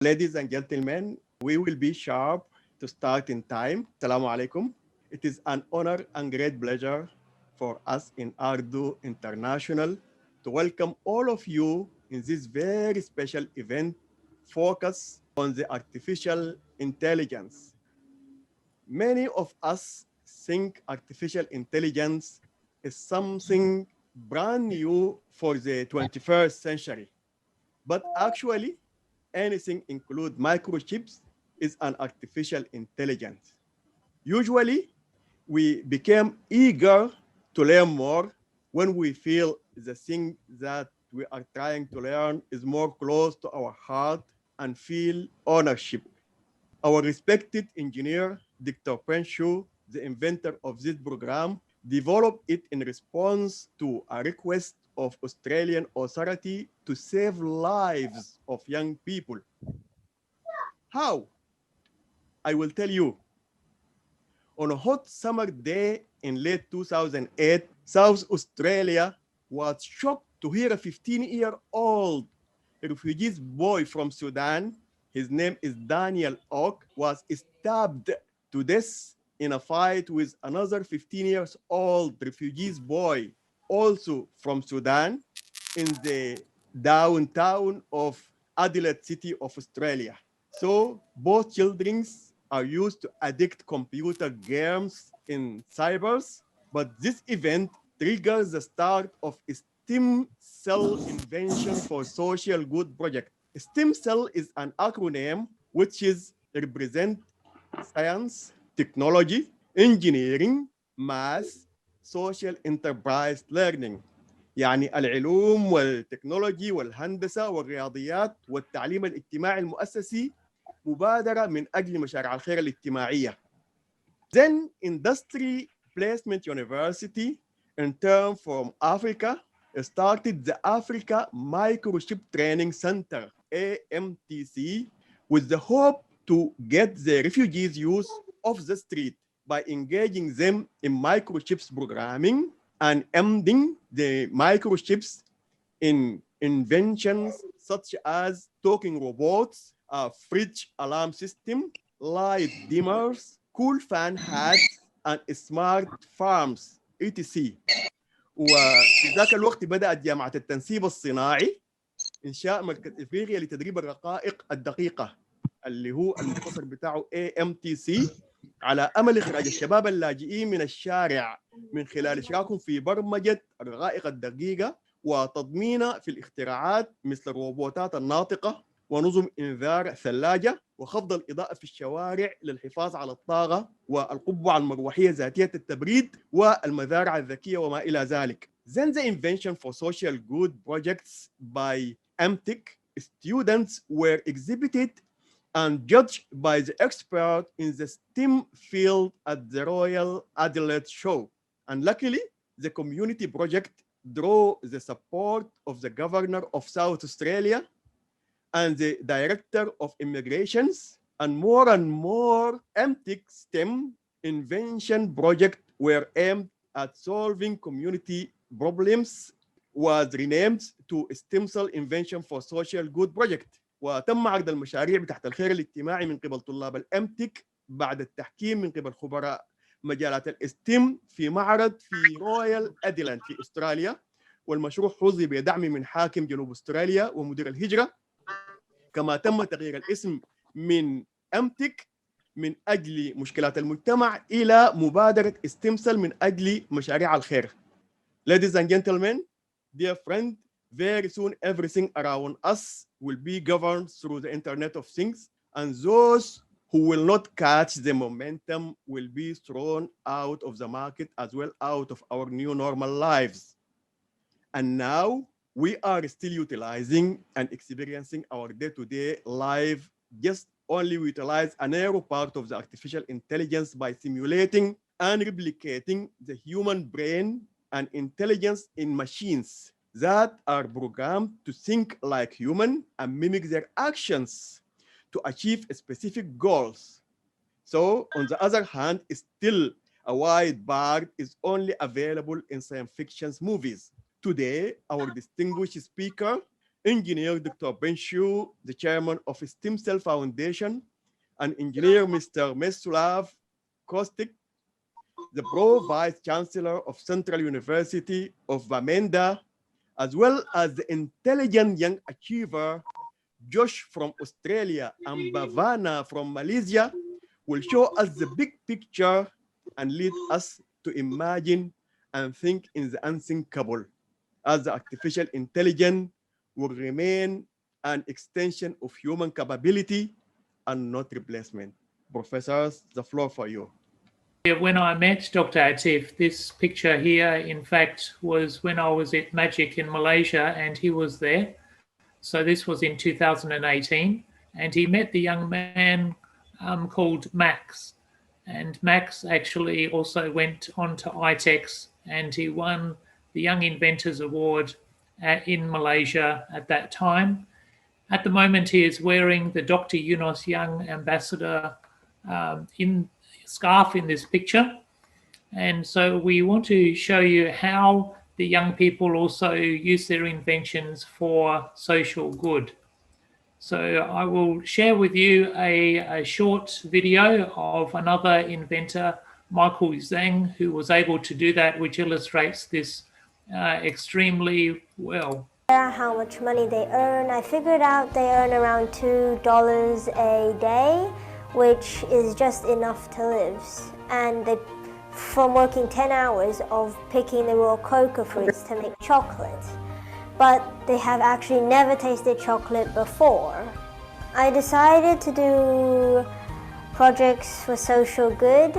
Ladies and gentlemen, we will be sharp to start in time. Assalamu alaikum. It is an honor and great pleasure for us in ARTDO International to welcome all of you in this very special event focused on the artificial intelligence. Many of us think artificial intelligence is something brand new for the 21st century, but actually anything include microchips is an artificial intelligence. Usually, we became eager to learn more when we feel the thing that we are trying to learn is more close to our heart and feel ownership. Our respected engineer, Dr. Penshu, the inventor of this program, developed it in response to a request of Australian authority to save lives of young people. How? I will tell you. On a hot summer day in late 2008, South Australia was shocked to hear a 15-year-old refugee boy from Sudan, his name is Daniel Oak, was stabbed to death in a fight with another 15 years old refugee boy, also from Sudan, in the downtown of Adelaide City of Australia. So both children are used to addict computer games in cybers, but this event triggers the start of a STEMSEL Invention for Social Good project. STEMSEL is an acronym which is represent science, technology, engineering, math, social enterprise learning. يعني العلوم والتكنولوجي والهندسة والرياضيات والتعليم الاجتماعي المؤسسي مبادرة من أجل مشاريع الخير الاجتماعية. Then Industry Placement University, intern from Africa, started the Africa Microchip Training Center, AMTC, with the hope to get the refugees use off the street by engaging them in microchips programming and ending the microchips in inventions such as talking robots, a fridge alarm system, light dimmers, cool fan hats, and smart farms, etc. وفي ذاك الوقت بدأت جامعة التنسيب الصناعي إنشاء مركز إفريقيا لتدريب الرقائق الدقيقة اللي هو المختصر بتاعه AMTC على أمل إخراج الشباب اللاجئين من الشارع من خلال إشراكهم في برمجة الرقائق الدقيقة وتضمينها في الاختراعات مثل الروبوتات الناطقة ونظم إنذار الثلاجة وخفض الإضاءة في الشوارع للحفاظ على الطاقة والقبعة المروحية ذاتية التبريد والمزارع الذكية وما إلى ذلك. Then the invention for social good projects by MTech students were exhibited and judged by the expert in the STEM field at the Royal Adelaide Show. And luckily, the community project drew the support of the governor of South Australia and the director of immigrations, and more MTech STEM invention projects were aimed at solving community problems was renamed to STEMSEL Invention for Social Good Project. وتم عرض المشاريع بتاعت الخير الاجتماعي من قبل طلاب الامتك بعد التحكيم من قبل خبراء مجالات الاستيم في معرض في رويال اديلاند في استراليا، والمشروع حظي بدعم من حاكم جنوب استراليا ومدير الهجره. كما تم تغيير الاسم من امتك من اجل مشكلات المجتمع الى مبادره استمسل من اجل مشاريع الخير. Ladies and gentlemen, dear friend, very soon everything around us will be governed through the Internet of Things, and those who will not catch the momentum will be thrown out of the market as well out of our new normal lives. And now we are still utilizing and experiencing our day-to-day life, just only utilize a narrow part of the artificial intelligence by simulating and replicating the human brain and intelligence in machines that are programmed to think like human and mimic their actions to achieve specific goals. So on the other hand, still a wide part is only available in science fiction movies. Today, our distinguished speaker, Engineer Dr. Benshu, the chairman of STEMSEL Foundation, and Engineer Mr. Mesulav Kostik, the Pro Vice Chancellor of Central University of Bamenda, as well as the intelligent young achiever, Josh from Australia and Bhavana from Malaysia, will show us the big picture and lead us to imagine and think in the unthinkable, as the artificial intelligence will remain an extension of human capability and not replacement. Professors, the floor for you. When I met Dr. Atif, this picture here, in fact, was when I was at Magic in Malaysia and he was there. So this was in 2018, and he met the young man called Max. And Max actually also went on to ITEX and he won the Young Inventors Award in Malaysia at that time. At the moment, he is wearing the Dr. Yunus Young Ambassador scarf in this picture. And so we want to show you how the young people also use their inventions for social good. So I will share with you a short video of another inventor, Michael Zhang, who was able to do that, which illustrates this extremely well. How much money they earn. I figured out they earn around $2 a day, which is just enough to live. And they, from working 10 hours of picking the raw cocoa fruits to make chocolate. But they have actually never tasted chocolate before. I decided to do projects for social good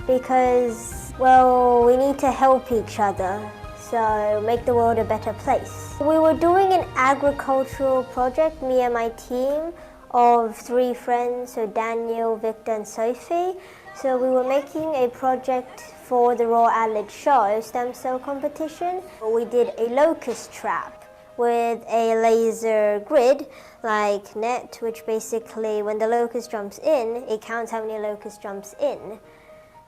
because, well, we need to help each other, so make the world a better place. We were doing an agricultural project, me and my team of 3 friends, so Daniel, Victor and Sophie. So we were making a project for the Royal Adelaide Show stem cell competition. We did a locust trap with a laser grid like net, which basically when the locust jumps in, it counts how many locusts jumps in.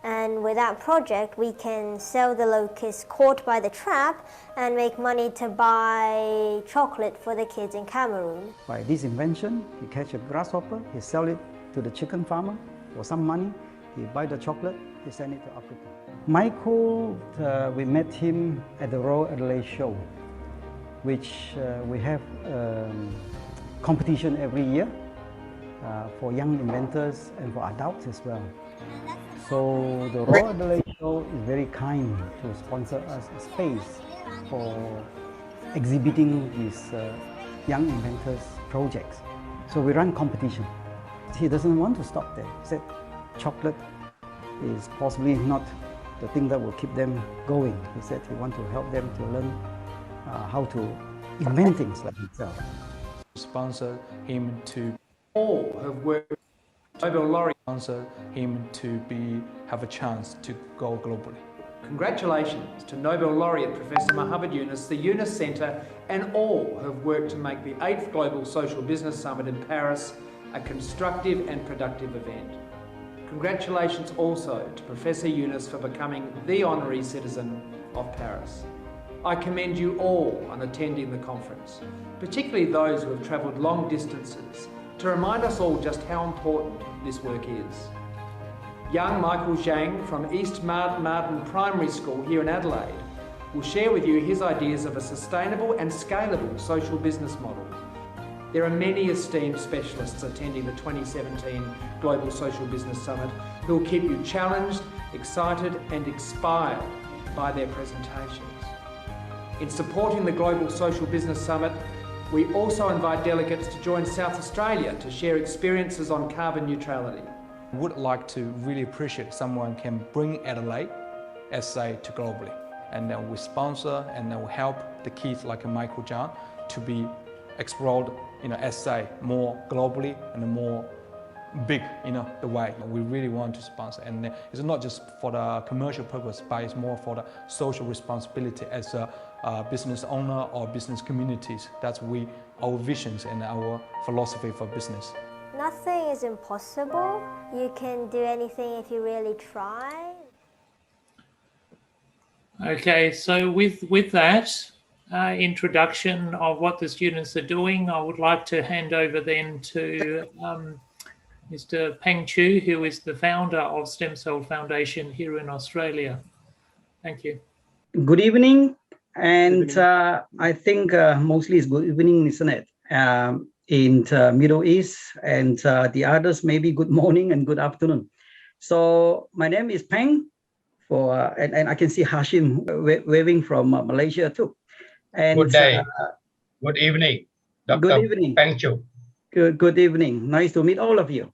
And with that project, we can sell the locusts caught by the trap and make money to buy chocolate for the kids in Cameroon. By this invention, he catch a grasshopper, he sell it to the chicken farmer for some money, he buy the chocolate, he send it to Africa. Michael, we met him at the Royal Adelaide Show, which we have competition every year for young inventors and for adults as well. So the Royal Adelaide Show is very kind to sponsor us a space for exhibiting these young inventors projects. So we run competition. He doesn't want to stop there. He said chocolate is possibly not the thing that will keep them going. He said he wants to help them to learn how to invent things like himself. Sponsor him to all have worked. Nobel laureate sponsor him to have a chance to go globally. Congratulations to Nobel laureate Professor Mohammed Yunus, the Yunus Centre, and all who have worked to make the 8th Global Social Business Summit in Paris a constructive and productive event. Congratulations also to Professor Yunus for becoming the honorary citizen of Paris. I commend you all on attending the conference, particularly those who have travelled long distances, to remind us all just how important this work is. Young Michael Zhang from East Martin Primary School here in Adelaide will share with you his ideas of a sustainable and scalable social business model. There are many esteemed specialists attending the 2017 Global Social Business Summit who will keep you challenged, excited and inspired by their presentations. In supporting the Global Social Business Summit, we also invite delegates to join South Australia to share experiences on carbon neutrality. I would like to really appreciate someone can bring Adelaide SA to globally. And then we sponsor and then we help the kids like Michael Zhang to be explored, SA more globally and more big, the way. We really want to sponsor. And it's not just for the commercial purpose, but it's more for the social responsibility as a business owner or business communities. That's our visions and our philosophy for business. Nothing is impossible. You can do anything if you really try. Okay, so with that, introduction of what the students are doing, I would like to hand over then to Mr. Peng Chu, who is the founder of STEMSEL Foundation here in Australia. Thank you. Good evening, and I think mostly it's good evening, isn't it? In the Middle East, and the others maybe good morning and good afternoon. So my name is Peng, and I can see Hashim waving from Malaysia too. And good day, good evening, Dr. Good evening. Peng Chu. Good evening. Nice to meet all of you.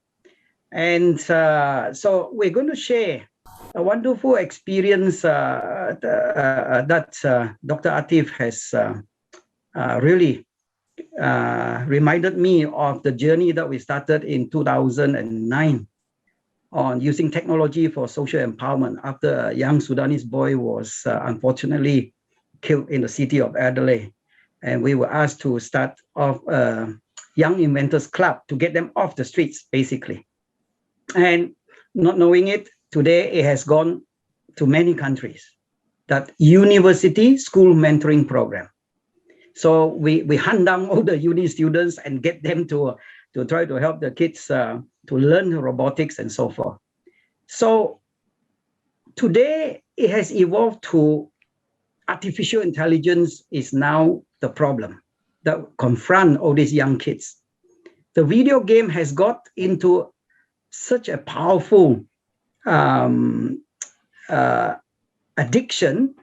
And so we're going to share a wonderful experience that Dr. Atif has really reminded me of the journey that we started in 2009 on using technology for social empowerment after a young Sudanese boy was unfortunately killed in the city of Adelaide. And we were asked to start off a Young Inventors Club to get them off the streets, basically. And not knowing it, today it has gone to many countries, that university school mentoring program. So we hunt down all the uni students and get them to try to help the kids to learn robotics and so forth. So today it has evolved to artificial intelligence is now the problem that confront all these young kids. The video game has got into such a powerful addiction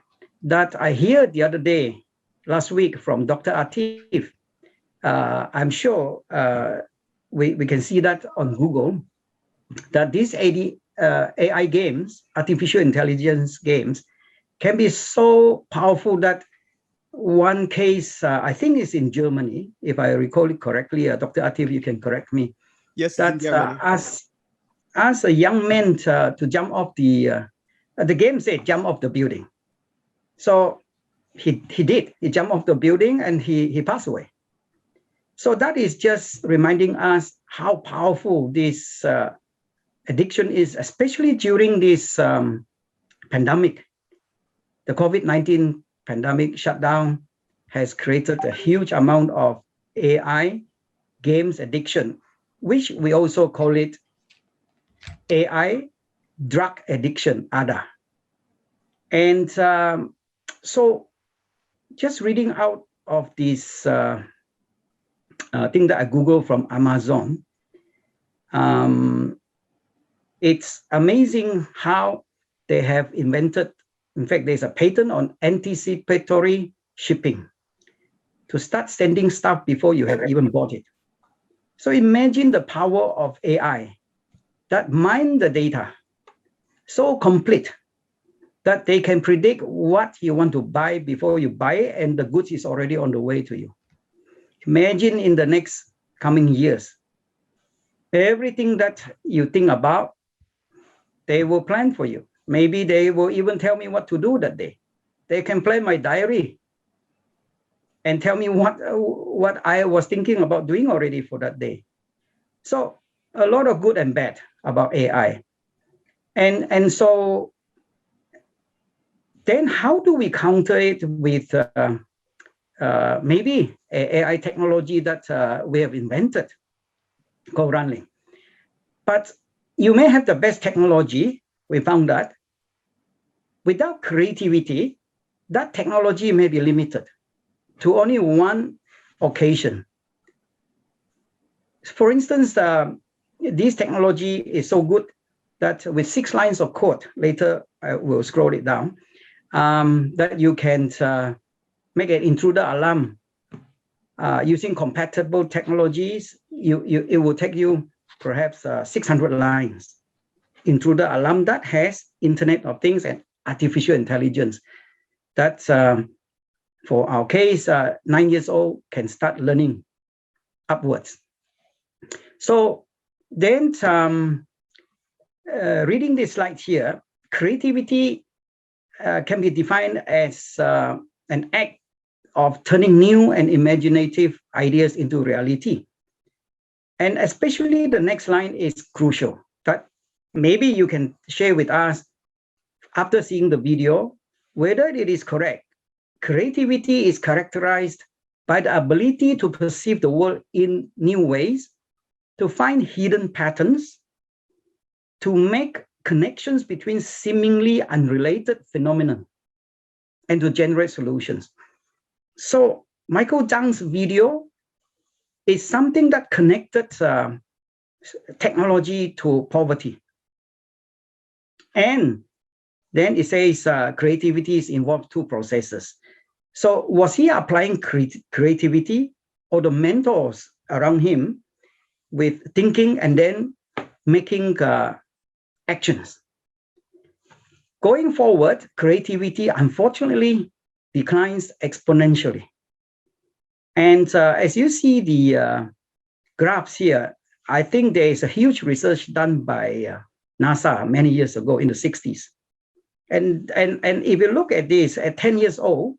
that I heard the other day, last week, from Dr. Atif. I'm sure we can see that on Google, that these AI games, artificial intelligence games, can be so powerful that one case, I think is in Germany, if I recall it correctly, Dr. Atif, you can correct me. Yes, that asked a young man to jump off the game said jump off the building. So he did. He jumped off the building and he passed away. So that is just reminding us how powerful this addiction is, especially during this pandemic. The COVID-19 pandemic shutdown has created a huge amount of AI games addiction, which we also call it AI drug addiction, ARTDO. And so just reading out of this thing that I Googled from Amazon, it's amazing how they have invented, in fact, there's a patent on anticipatory shipping to start sending stuff before you have even bought it. So imagine the power of AI that mine the data so complete that they can predict what you want to buy before you buy it, and the goods is already on the way to you. Imagine in the next coming years, everything that you think about, they will plan for you. Maybe they will even tell me what to do that day. They can plan my diary and tell me what I was thinking about doing already for that day. So a lot of good and bad about AI. And so then how do we counter it with maybe AI technology that we have invented called Runlink? But you may have the best technology, we found that. Without creativity, that technology may be limited to only one occasion. For instance, this technology is so good that with 6 lines of code, later I will scroll it down, that you can make an intruder alarm using compatible technologies. It will take you perhaps 600 lines. Intruder alarm that has Internet of Things and artificial intelligence. That's for our case, 9 years old can start learning upwards. So then reading this slide here, creativity can be defined as an act of turning new and imaginative ideas into reality. And especially the next line is crucial, that maybe you can share with us after seeing the video, whether it is correct creativity is characterized by the ability to perceive the world in new ways, to find hidden patterns, to make connections between seemingly unrelated phenomena, and to generate solutions. So Michael Zhang's video is something that connected technology to poverty. And then it says creativity is involved two processes. So was he applying creativity, or the mentors around him with thinking and then making actions? Going forward, creativity unfortunately declines exponentially. And as you see the graphs here, I think there is a huge research done by NASA many years ago in the 60s. And if you look at this, at 10 years old,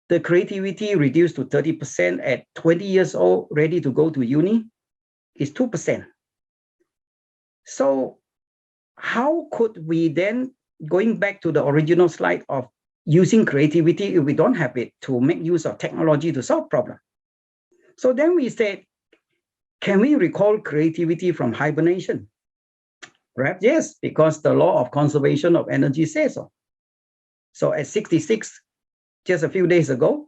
the creativity reduced to 30%. At 20 years old, ready to go to uni, is 2%. So how could we then, going back to the original slide of using creativity, if we don't have it, to make use of technology to solve problems? So then we said, can we recall creativity from hibernation? Perhaps yes, because the law of conservation of energy says so. So at 66, just a few days ago,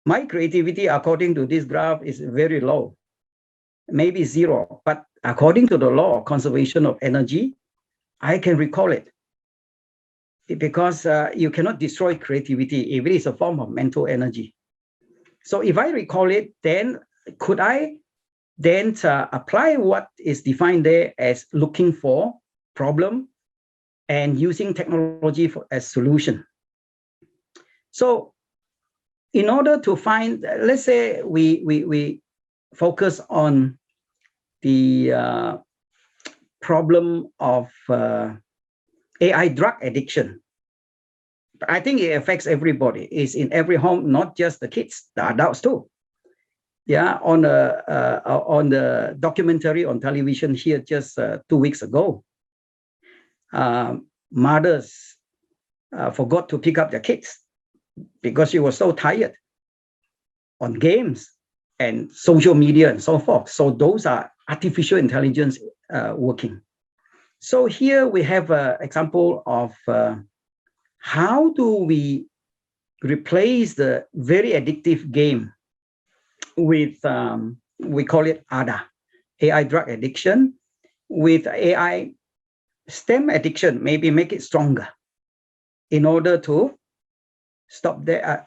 my creativity, according to this graph, is very low, maybe zero. But according to the law of conservation of energy, I can recall it. Because you cannot destroy creativity if it is a form of mental energy. So if I recall it, then could I then apply what is defined there as looking for problem and using technology as solution? So in order to find, let's say we focus on the problem of AI drug addiction. I think it affects everybody. It's in every home, not just the kids, the adults too. Yeah, on the documentary on television here just 2 weeks ago, mothers forgot to pick up their kids because she was so tired on games and social media and so forth. So those are artificial intelligence working. So here we have an example of how do we replace the very addictive game with, we call it ARTDO, AI drug addiction, with AI STEM addiction, maybe make it stronger in order to stop the,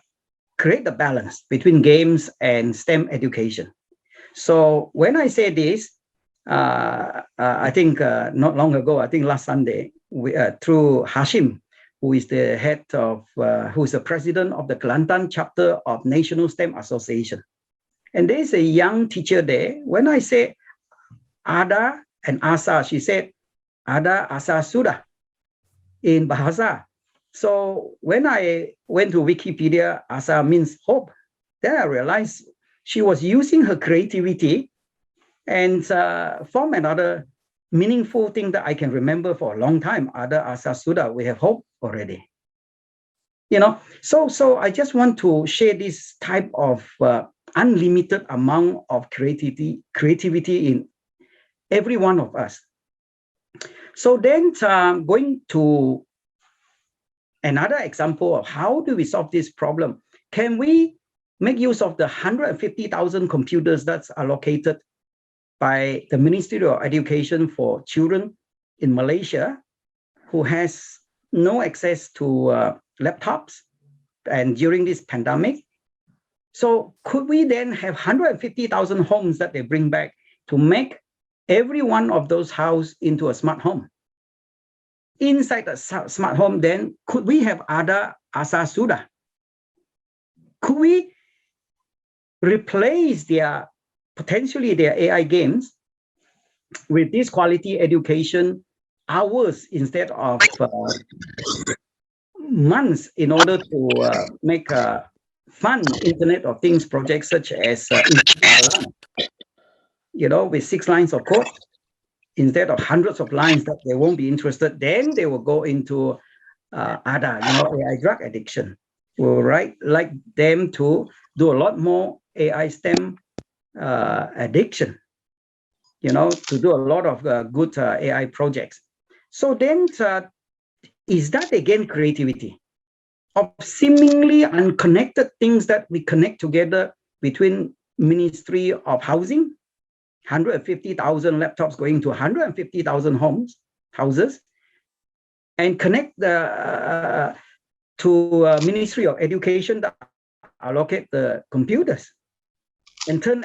create the balance between games and STEM education. So when I say this, I think not long ago, I think last Sunday, we, through Hashim, who is the head of, who is the president of the Kelantan chapter of National STEM Association. And there's a young teacher there. When I say Ada and Asa, she said, Ada, Asa, Sudah in Bahasa. So when I went to Wikipedia, Asa means hope. Then I realized she was using her creativity and form another meaningful thing that I can remember for a long time. Ada, Asa, Sudah, we have hope already. You know, so I just want to share this type of unlimited amount of creativity in every one of us. So then going to another example of how do we solve this problem? Can we make use of the 150,000 computers that's allocated by the Ministry of Education for children in Malaysia who has no access to laptops and during this pandemic? So could we then have 150,000 homes that they bring back to make every one of those houses into a smart home? Inside a smart home, then could we have Ada, Asa, Sudah? Could we replace their, potentially their AI games with this quality education hours instead of months in order to make a fun Internet of Things project such as you know, with 6 lines of code instead of hundreds of lines that they won't be interested. Then they will go into ARTDO, AI drug addiction. We would like them to do a lot more AI STEM addiction, to do a lot of good AI projects. So then, is that again creativity? Of seemingly unconnected things that we connect together between Ministry of Housing, 150,000 laptops going to 150,000 houses, and connect the to Ministry of Education that allocate the computers and turn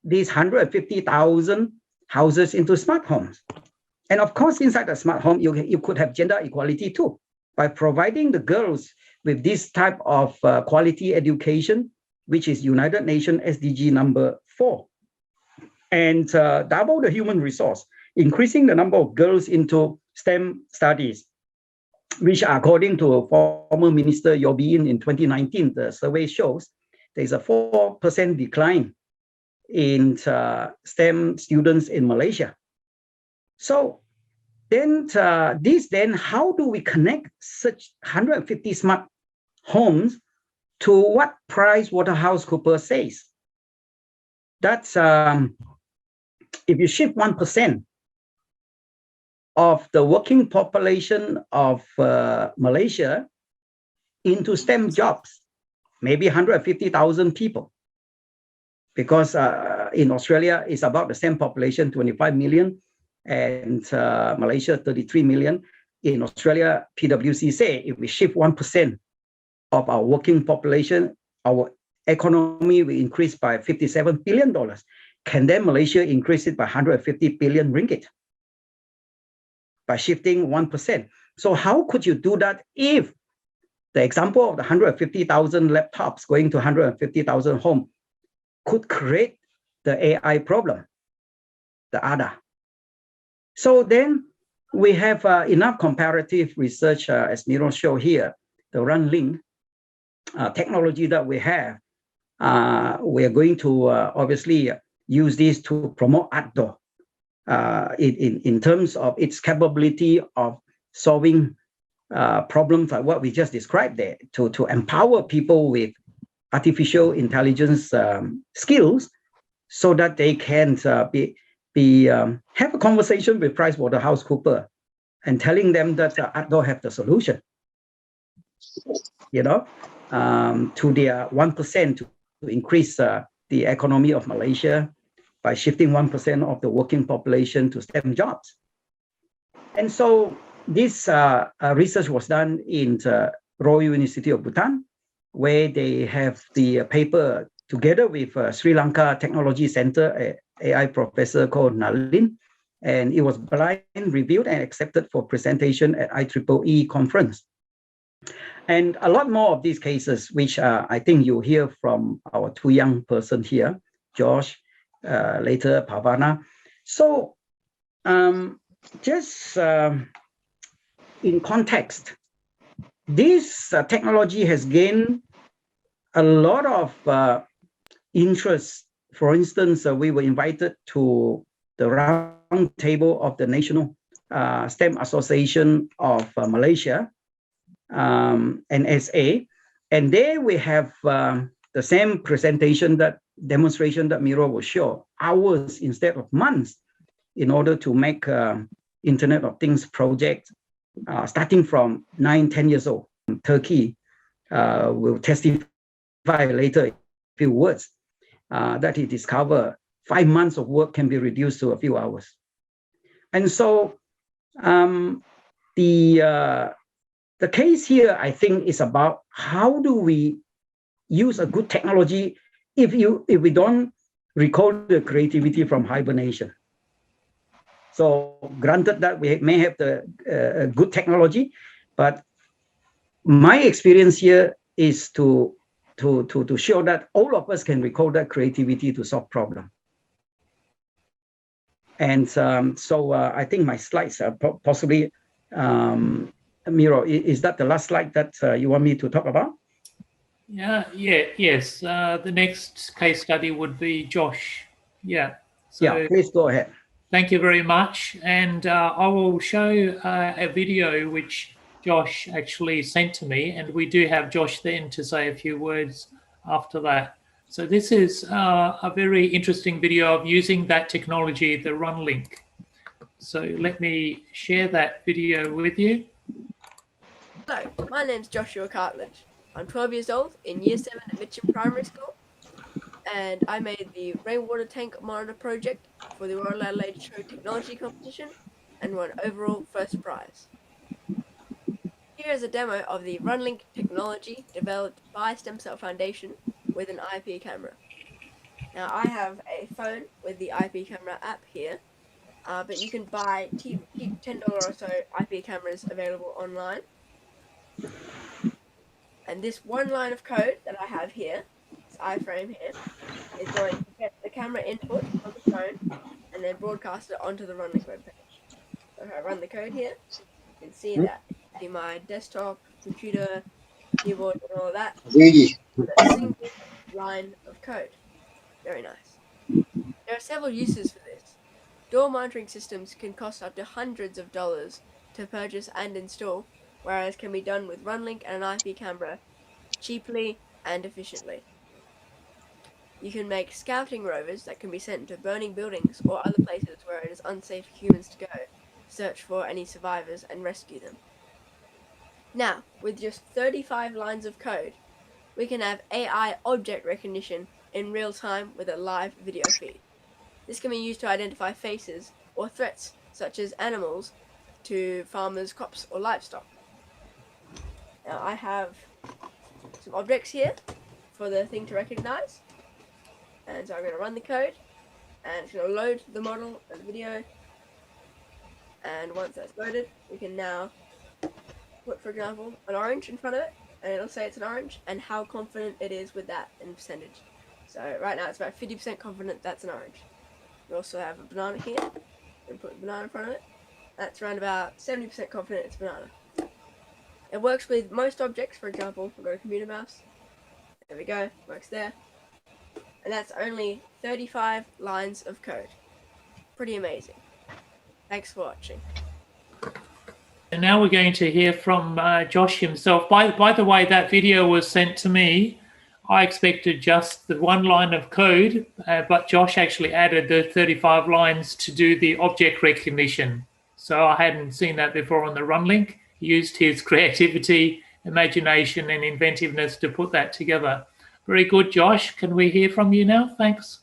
these 150,000 houses into smart homes. And of course, inside the smart home, you could have gender equality too, by providing the girls with this type of quality education, which is United Nations SDG number 4. And double the human resource, increasing the number of girls into STEM studies, which according to former Minister Yobiin in 2019, the survey shows there's a 4% decline in STEM students in Malaysia. So then how do we connect such 150 smart homes to what PricewaterhouseCoopers says? That's if you shift 1% of the working population of Malaysia into STEM jobs, maybe 150,000 people, because in Australia it's about the same population, 25 million, and Malaysia 33 million. In Australia, PwC say if we shift 1% of our working population, our economy will increase by $57 billion. Can then Malaysia increase it by 150 billion ringgit by shifting 1%? So how could you do that if the example of the 150,000 laptops going to 150,000 homes could create the AI problem, the ARTDO? So then we have enough comparative research, as Miro showed here, the Runlink technology that we have. We are going to obviously use this to promote ARTDO in terms of its capability of solving problems like what we just described there, to empower people with artificial intelligence skills so that they can have a conversation with PricewaterhouseCoopers and telling them that ARTDO have the solution, to their 1% to increase the economy of Malaysia by shifting 1% of the working population to STEM jobs. And so this research was done in the Royal University of Bhutan, where they have the paper together with Sri Lanka Technology Center, AI professor called Nalin, and it was blind reviewed and accepted for presentation at IEEE conference. And a lot more of these cases, which I think you'll hear from our two young persons here, Josh, later Pavana. So just in context, this technology has gained a lot of interest. For instance, we were invited to the round table of the National STEM Association of Malaysia, NSA, and there we have the same demonstration that Miro will show, hours instead of months, in order to make Internet of Things project, starting from 9-10 years old. Turkey will testify later in a few words that he discovered 5 months of work can be reduced to a few hours. And so the case here, I think, is about how do we use a good technology if we don't recall the creativity from hibernation. So granted that we may have the good technology, but my experience here is to show that all of us can recall that creativity to solve problems. And so I think my slides are possibly, Miro, is that the last slide that you want me to talk about? Yes. The next case study would be Josh. So, please go ahead. Thank you very much. And I will show a video which Josh actually sent to me, and we do have Josh then to say a few words after that. So this is a very interesting video of using that technology, the Runlink. So let me share that video with you. Hello, my name's Joshua Cartledge. I'm 12 years old in Year 7 at Mitcham Primary School, and I made the rainwater tank monitor project for the Royal Adelaide Show Technology Competition and won overall first prize. Here is a demo of the Runlink technology developed by STEMSEL Foundation with an IP camera. Now I have a phone with the IP camera app here, but you can buy cheap $10 or so IP cameras available online. And this one line of code that I have here, this iframe here, is going to get the camera input on the phone and then broadcast it onto the Runlink webpage. So if I run the code here, you can see that. See my desktop, computer, keyboard, and all of that. With a single line of code. Very nice. There are several uses for this. Door monitoring systems can cost up to hundreds of dollars to purchase and install, whereas can be done with Runlink and an IP camera cheaply and efficiently. You can make scouting rovers that can be sent to burning buildings or other places where it is unsafe for humans to go, search for any survivors and rescue them. Now, with just 35 lines of code, we can have AI object recognition in real time with a live video feed. This can be used to identify faces or threats such as animals to farmers, crops, or livestock. Now I have some objects here for the thing to recognize, and so I'm going to run the code, and it's going to load the model and the video, and once that's loaded, we can now put, for example, an orange in front of it, and it'll say it's an orange, and how confident it is with that in percentage. So right now it's about 50% confident that's an orange. We also have a banana here, and put a banana in front of it. That's around about 70% confident it's a banana. It works with most objects, for example, we'll go to computer mouse. There we go, works there. And that's only 35 lines of code. Pretty amazing. Thanks for watching. And now we're going to hear from Josh himself. By the way, that video was sent to me. I expected just the one line of code, but Josh actually added the 35 lines to do the object recognition. So I hadn't seen that before on the Runlink. He used his creativity, imagination, and inventiveness to put that together. Very good, Josh. Can we hear from you now? Thanks.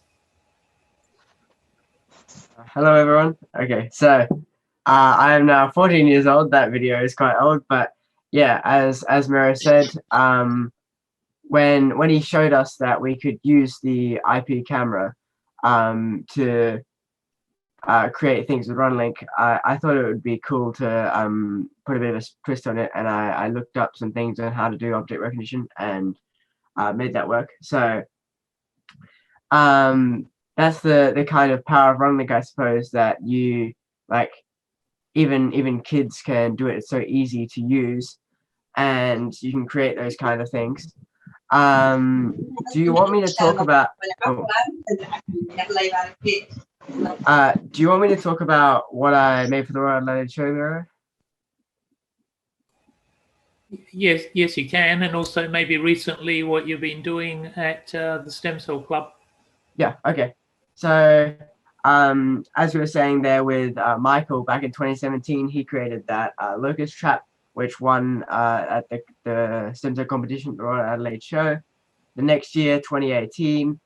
Hello, everyone. Okay, so I am now 14 years old. That video is quite old, but yeah, as Miro said, when he showed us that we could use the IP camera to create things with Runlink, I thought it would be cool to put a bit of a twist on it, and I looked up some things on how to do object recognition and made that work. So that's the kind of power of Runlink, I suppose, that you like even kids can do it. It's so easy to use, and you can create those kind of things. Do you want me to talk about do you want me to talk about what I made for the Royal Adelaide Show, Miro? Yes, you can, and also maybe recently what you've been doing at the STEMSEL Club. Yeah, okay. So as we were saying there with Michael back in 2017, he created that locust trap, which won at the STEMSEL competition at the Royal Adelaide Show. The next year, 2018,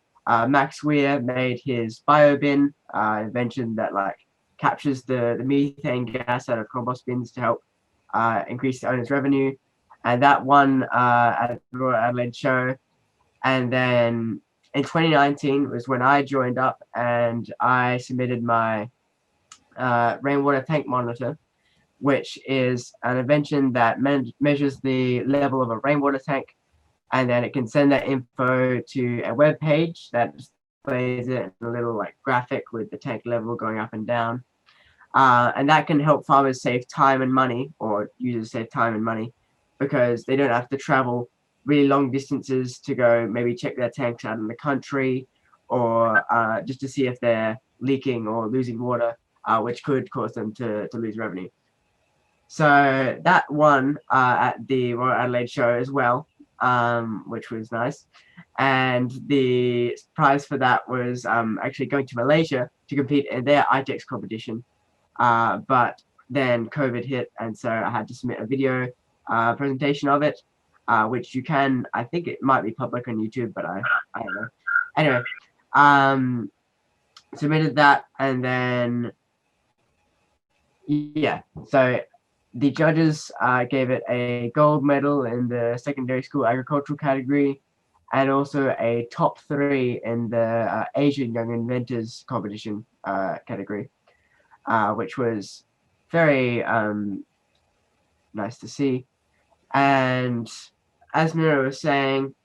Max Weir made his biobin invention that like captures the methane gas out of compost bins to help increase the owner's revenue, and that won at the Royal Adelaide Show. And then in 2019 was when I joined up and I submitted my rainwater tank monitor, which is an invention that measures the level of a rainwater tank, and then it can send that info to a web page that displays it in a little like graphic with the tank level going up and down. And that can help farmers save time and money, or users save time and money, because they don't have to travel really long distances to go maybe check their tanks out in the country, or just to see if they're leaking or losing water, which could cause them to lose revenue. So that won at the Royal Adelaide show as well, which was nice. And the prize for that was actually going to Malaysia to compete in their ITEX competition. But then COVID hit, and so I had to submit a video presentation of it, which you can, I think it might be public on YouTube, but I don't know. Anyway, submitted that, and then yeah, so the judges gave it a gold medal in the secondary school agricultural category, and also a top 3 in the Asian Young Inventors competition category, which was very nice to see. And as Mira was saying,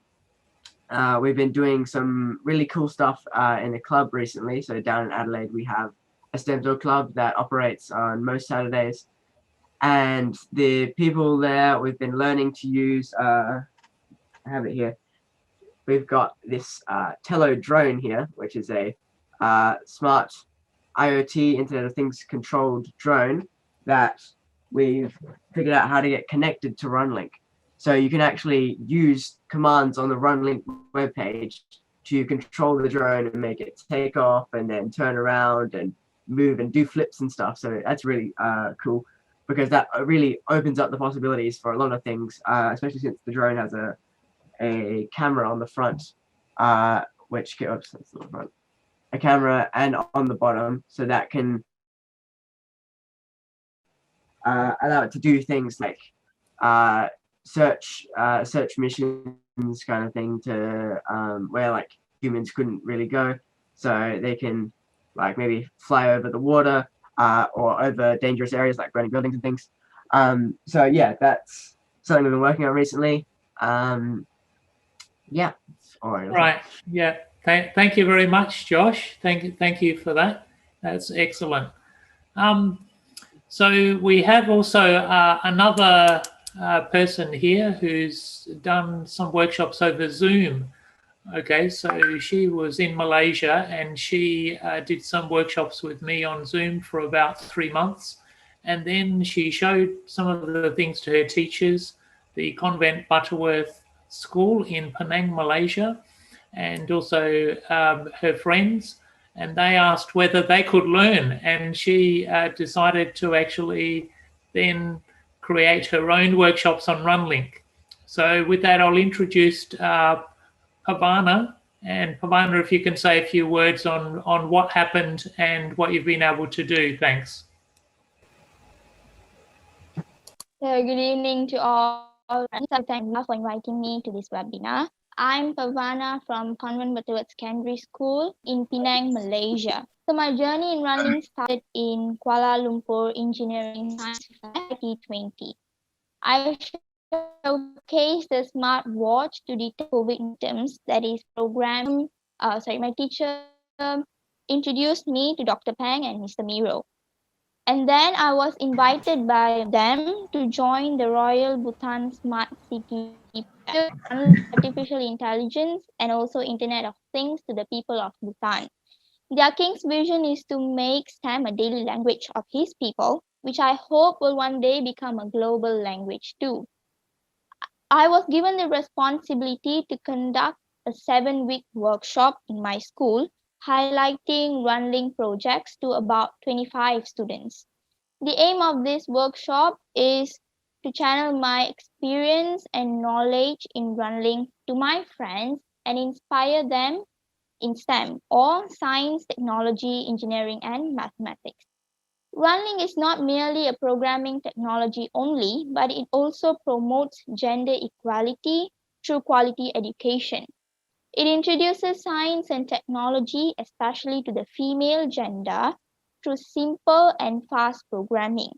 we've been doing some really cool stuff in the club recently. So down in Adelaide, we have a STEMSEL club that operates on most Saturdays. And the people there, we've been learning to use, I have it here. We've got this Tello drone here, which is a smart IoT, Internet of Things controlled drone that we've figured out how to get connected to Runlink. So you can actually use commands on the Runlink webpage to control the drone and make it take off and then turn around and move and do flips and stuff. So that's really cool, because that really opens up the possibilities for a lot of things, especially since the drone has a camera on the front, which oops, that's not the front, a camera and on the bottom, so that can allow it to do things like search missions kind of thing, to where like humans couldn't really go, so they can like maybe fly over the water or over dangerous areas like burning buildings and things. So yeah, that's something we've been working on recently. Yeah. Right. Yeah. Thank you very much, Josh. Thank you for that. That's excellent. So we have also another person here who's done some workshops over Zoom. Okay, so she was in Malaysia and she did some workshops with me on Zoom for about 3 months. And then she showed some of the things to her teachers, the Convent Butterworth School in Penang, Malaysia, and also her friends. And they asked whether they could learn. And she decided to actually then create her own workshops on Runlink. So with that, I'll introduce Pavana. And Pavana, if you can say a few words on what happened and what you've been able to do. Thanks. Good evening to all. Thank you for inviting me to this webinar. I'm Pavana from Convent Butterworth Secondary School in Penang, Malaysia. So my journey in Runlink started in Kuala Lumpur Engineering Science Fair 2020. I showcased the smart watch to detect COVID symptoms that is programmed. My teacher introduced me to Dr. Pang and Mr. Miro. And then I was invited by them to join the Royal Bhutan Smart City, artificial intelligence and also Internet of Things to the people of Bhutan. Their king's vision is to make STEM a daily language of his people, which I hope will one day become a global language too. I was given the responsibility to conduct a 7-week workshop in my school, highlighting Runlink projects to about 25 students. The aim of this workshop is to channel my experience and knowledge in Runlink to my friends and inspire them in STEM, or science, technology, engineering, and mathematics. Runlink is not merely a programming technology only, but it also promotes gender equality through quality education. It introduces science and technology, especially to the female gender, through simple and fast programming.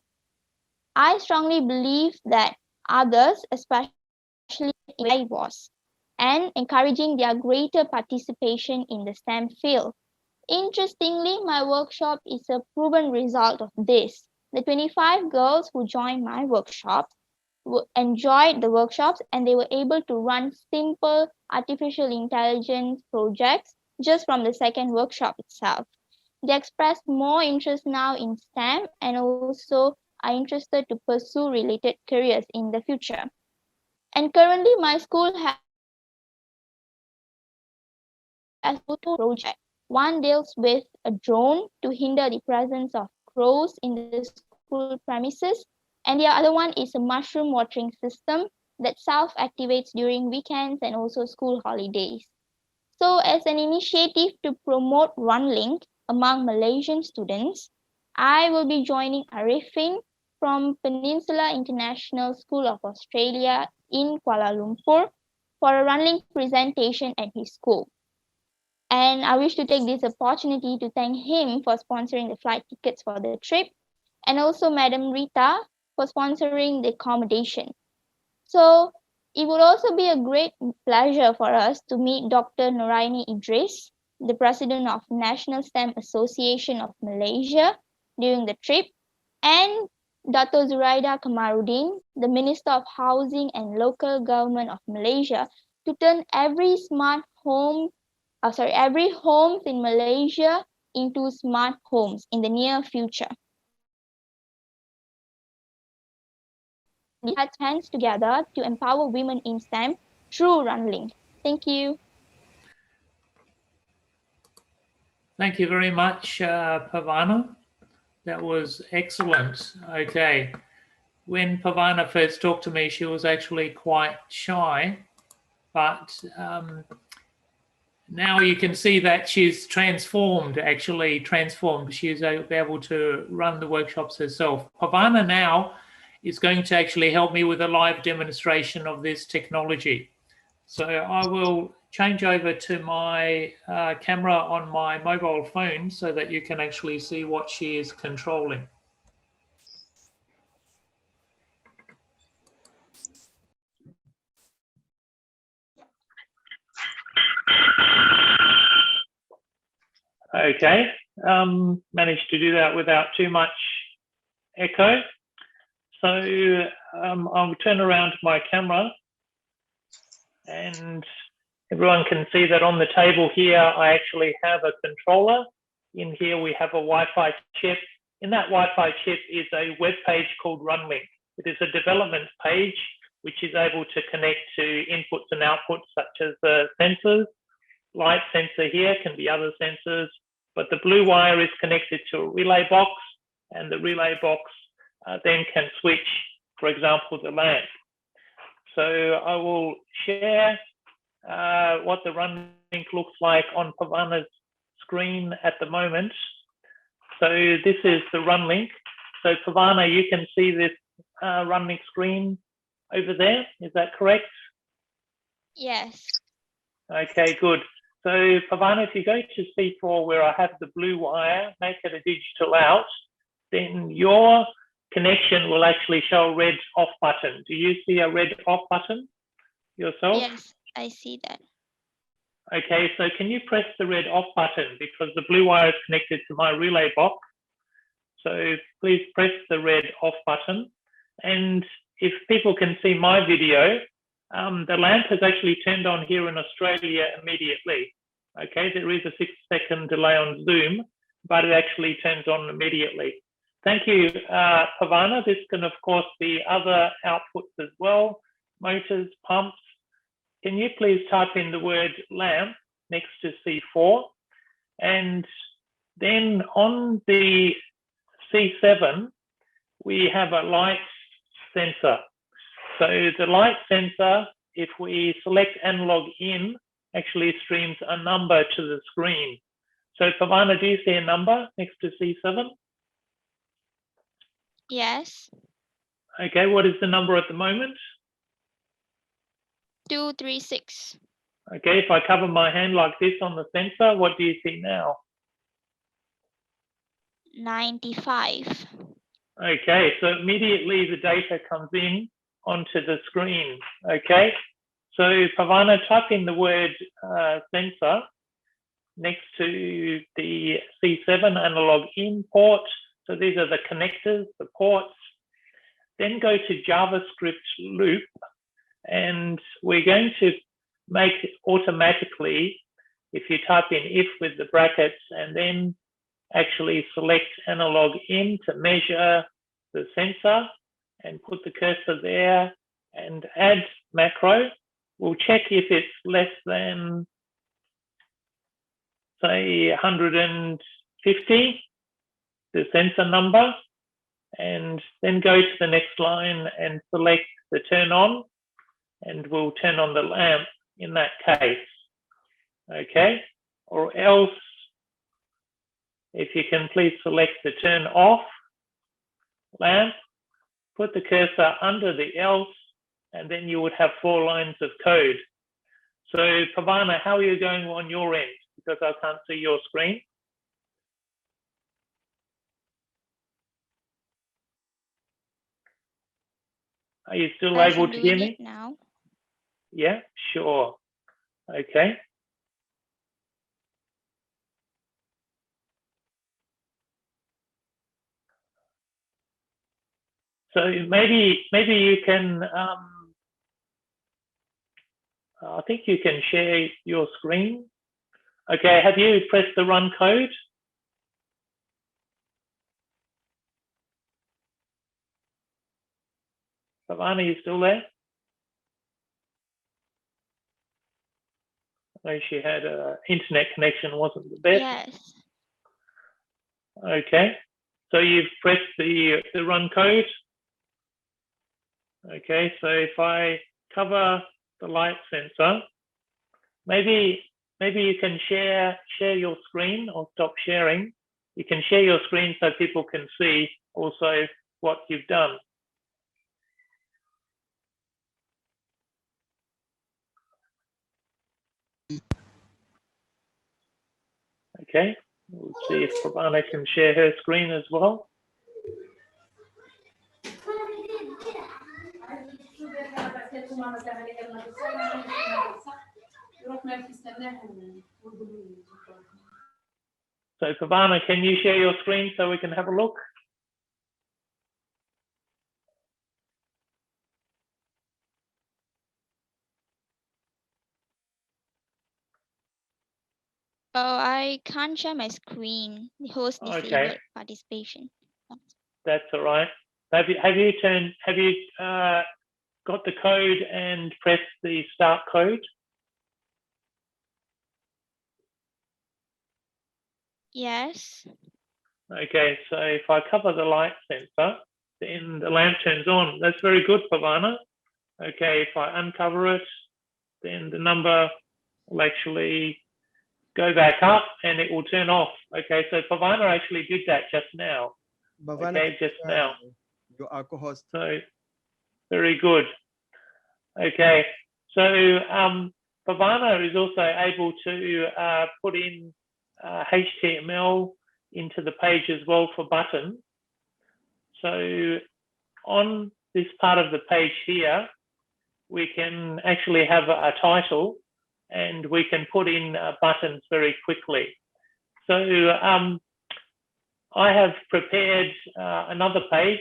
I strongly believe that others, especially I was, and encouraging their greater participation in the STEM field. Interestingly, my workshop is a proven result of this. The 25 girls who joined my workshop enjoyed the workshops and they were able to run simple artificial intelligence projects just from the second workshop itself. They expressed more interest now in STEM and also are interested to pursue related careers in the future. And currently, my school has a photo project. One deals with a drone to hinder the presence of crows in the school premises, and the other one is a mushroom watering system that self-activates during weekends and also school holidays. So as an initiative to promote Runlink among Malaysian students, I will be joining Arifin from Peninsula International School of Australia in Kuala Lumpur for a Runlink presentation at his school. And I wish to take this opportunity to thank him for sponsoring the flight tickets for the trip, and also Madam Rita for sponsoring the accommodation. So it would also be a great pleasure for us to meet Dr. Noraini Idris, the president of National STEM Association of Malaysia, during the trip, and Dato Zuraida Kamarudin, the Minister of Housing and Local Government of Malaysia, to turn every homes in Malaysia into smart homes in the near future. We had hands together to empower women in STEM through Runlink. Thank you. Thank you very much, Pavana. That was excellent. Okay. When Pavana first talked to me, she was actually quite shy, but now you can see that she's transformed. She's able to run the workshops herself. Pavana now is going to actually help me with a live demonstration of this technology. So I will change over to my camera on my mobile phone so that you can actually see what she is controlling. Okay, managed to do that without too much echo. So I'll turn around my camera and everyone can see that on the table here, I actually have a controller. In here, we have a Wi-Fi chip. In that Wi-Fi chip is a web page called Runlink. It is a development page which is able to connect to inputs and outputs such as sensors. Light sensor here can be other sensors, but the blue wire is connected to a relay box, and the relay box then can switch, for example, the lamp. So I will share what the Runlink looks like on Pavana's screen at the moment. So this is the Runlink. So Pavana, you can see this Runlink screen over there, is that correct? Yes. Okay, good. So Pavana, if you go to C4 where I have the blue wire, make it a digital out, then your connection will actually show a red off button. Do you see a red off button yourself? Yes, I see that. Okay, so can you press the red off button because the blue wire is connected to my relay box. So please press the red off button. And if people can see my video, the lamp has actually turned on here in Australia immediately. Okay, there is a 6-second delay on Zoom, but it actually turns on immediately. Thank you, Pavana. This can, of course, be other outputs as well, motors, pumps. Can you please type in the word lamp next to C4? And then on the C7, we have a light sensor. So the light sensor, if we select analog in, actually streams a number to the screen. So Pavana, do you see a number next to C7? Yes. Okay, what is the number at the moment? 236. Okay, if I cover my hand like this on the sensor, what do you see now? 95. Okay, so immediately the data comes in onto the screen. Okay, so Pavana, type in the word sensor next to the C7 analog in port. So these are the connectors, the ports. Then go to JavaScript loop, and we're going to make it automatically, if you type in if with the brackets and then actually select analog in to measure the the sensor and put the cursor there and add macro. We'll check if it's less than, say, 150, the sensor number, and then go to the next line and select the turn on, and we'll turn on the lamp in that case. Okay, or else, if you can please select the turn off lamp, put the cursor under the else, and then you would have 4 lines of code. So Pavana, how are you going on your end? Because I can't see your screen. Are you still able to hear me? Now. Yeah, sure. Okay. So maybe you can, I think you can share your screen. Okay, have you pressed the run code? Savannah, are you still there? I know she had an internet connection, wasn't the best. Yes. Okay, so you've pressed the run code. Okay, so if I cover the light sensor, maybe you can share your screen or stop sharing. You can share your screen so people can see also what you've done. Okay, we'll see if Pavana can share her screen as well. So Pavana, can you share your screen so we can have a look? Oh, I can't share my screen. The host disabled participation. That's all right. Have you got the code and pressed the start code? Yes. Okay, so if I cover the light sensor, then the lamp turns on. That's very good, Pavana. Okay, if I uncover it, then the number will actually go back up and it will turn off. Okay, so Pavana actually did that just now. Bhavana, okay, just now. You are co-host. So very good. Okay, so Pavana is also able to put in HTML into the page as well for buttons. So on this part of the page here, we can actually have a title and we can put in buttons very quickly. So I have prepared another page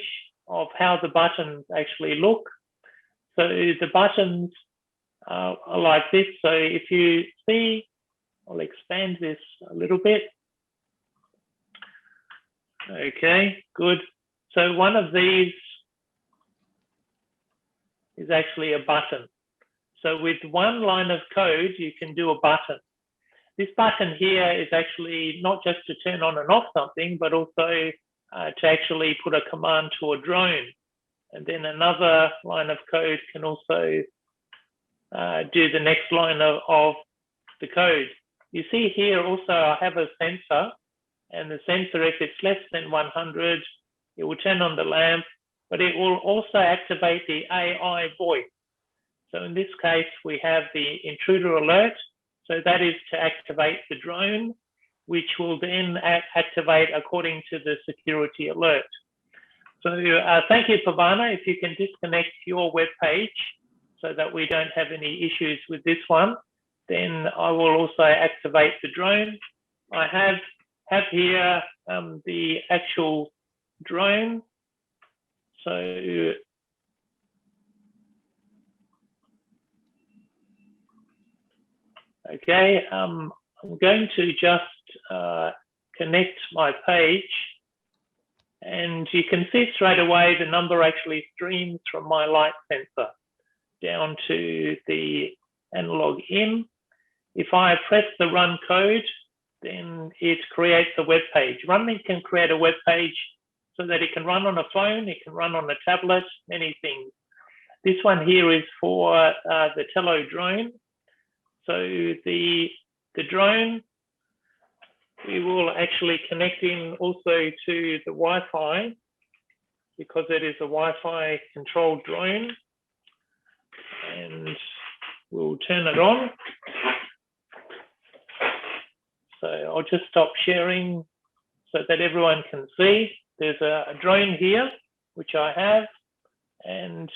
of how the buttons actually look. So the buttons are like this. So if you see, I'll expand this a little bit. Okay, good. So one of these is actually a button. So with one line of code, you can do a button. This button here is actually not just to turn on and off something, but also to actually put a command to a drone. And then another line of code can also do the next line of the code. You see here also I have a sensor, and the sensor, if it's less than 100, it will turn on the lamp, but it will also activate the AI voice. So in this case, we have the intruder alert. So that is to activate the drone, which will then activate according to the security alert. So thank you, Pavana. If you can disconnect your web page so that we don't have any issues with this one, then I will also activate the drone. I have here the actual drone. So okay, I'm going to just connect my page And you can see straight away the number actually streams from my light sensor down to the analog in. If I press the run code, then it creates a web page. Runlink can create a web page so that it can run on a phone, it can run on a tablet, many things. This one here is for the Tello drone. So the drone, we will actually connect in also to the Wi-Fi because it is a Wi-Fi controlled drone. And we'll turn it on. So I'll just stop sharing so that everyone can see. There's a drone here, which I have, and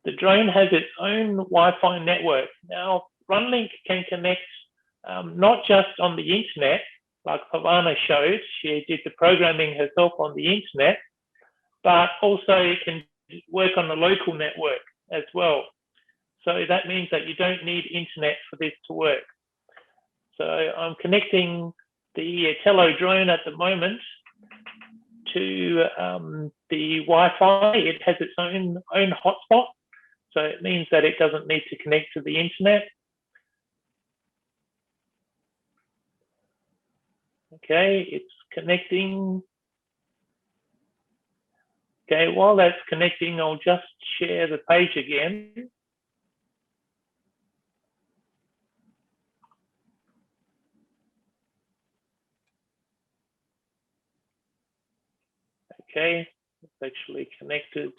the drone has its own Wi-Fi network. Now, Runlink can connect not just on the internet, like Pavana showed, she did the programming herself on the internet, but also it can work on the local network as well. So that means that you don't need internet for this to work. So I'm connecting the Tello drone at the moment to the Wi-Fi. It has its own hotspot. So it means that it doesn't need to connect to the internet. Okay, it's connecting. Okay, while that's connecting, I'll just share the page again. Okay, it's actually connected.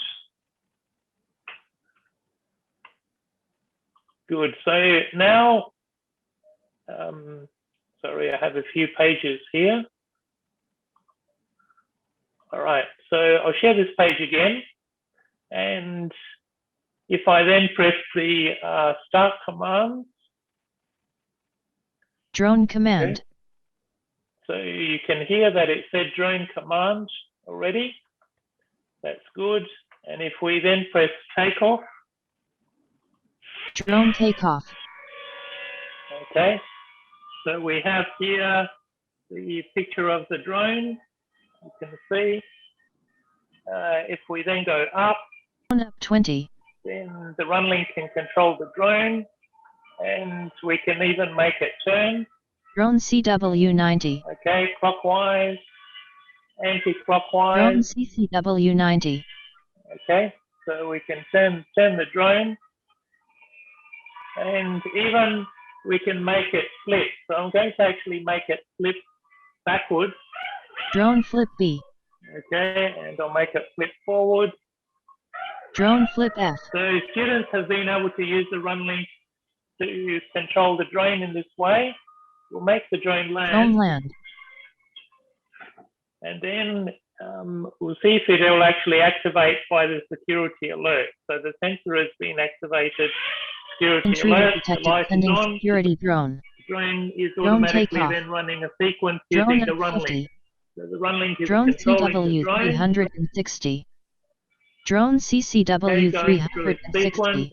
Good, so now, sorry, I have a few pages here. All right, so I'll share this page again. And if I then press the start command. Drone command. Okay. So you can hear that it said drone command already. That's good. And if we then press takeoff. Drone takeoff. Okay. So we have here the picture of the drone. You can see. If we then go up. Up 20. Then the Runlink can control the drone. And we can even make it turn. Drone CW90. Okay, clockwise, anti-clockwise. Drone CCW90. Okay, so we can turn the drone, and even we can make it flip. So I'm going to actually make it flip backwards. Drone flip B. Okay, and I'll make it flip forward. Drone flip F. So students have been able to use the Runlink to control the drone in this way. We'll make the drone land. Drone land. And then we'll see if it will actually activate by the security alert. So the sensor has been activated. Security Intruder alert. detected. The light is on. Security drone. The drone is Drone automatically takeoff. then running a sequence Drone using the Runlink. 50. So the Runlink is Drone controlling the drone. CW360. Drone CCW360.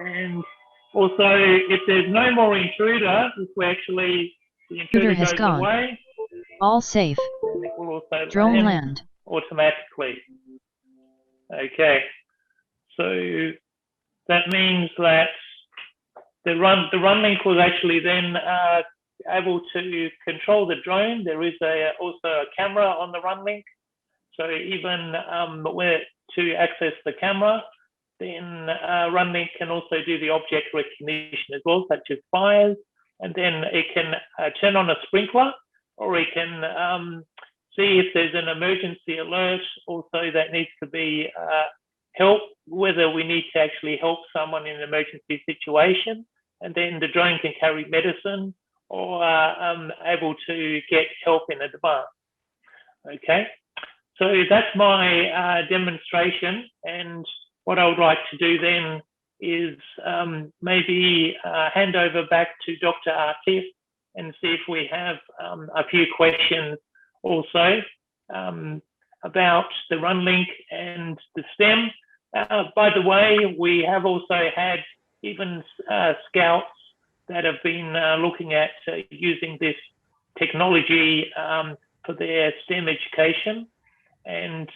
And also, if there's no more intruder, if we actually, the intruder has goes gone. away, All safe. then it will also Drone land. automatically. Okay, so that means that the Runlink was actually then able to control the drone. There is also a camera on the Runlink, so even where to access the camera, then Runlink can also do the object recognition as well, such as fires, and then it can turn on a sprinkler, or it can see if there's an emergency alert also that needs to be help, whether we need to actually help someone in an emergency situation, and then the drone can carry medicine or able to get help in advance. Okay, so that's my demonstration, and what I would like to do then is maybe hand over back to Dr. Atif and see if we have a few questions also about the Runlink and the STEM. By the way, we have also had even scouts that have been looking at using this technology for their STEM education. And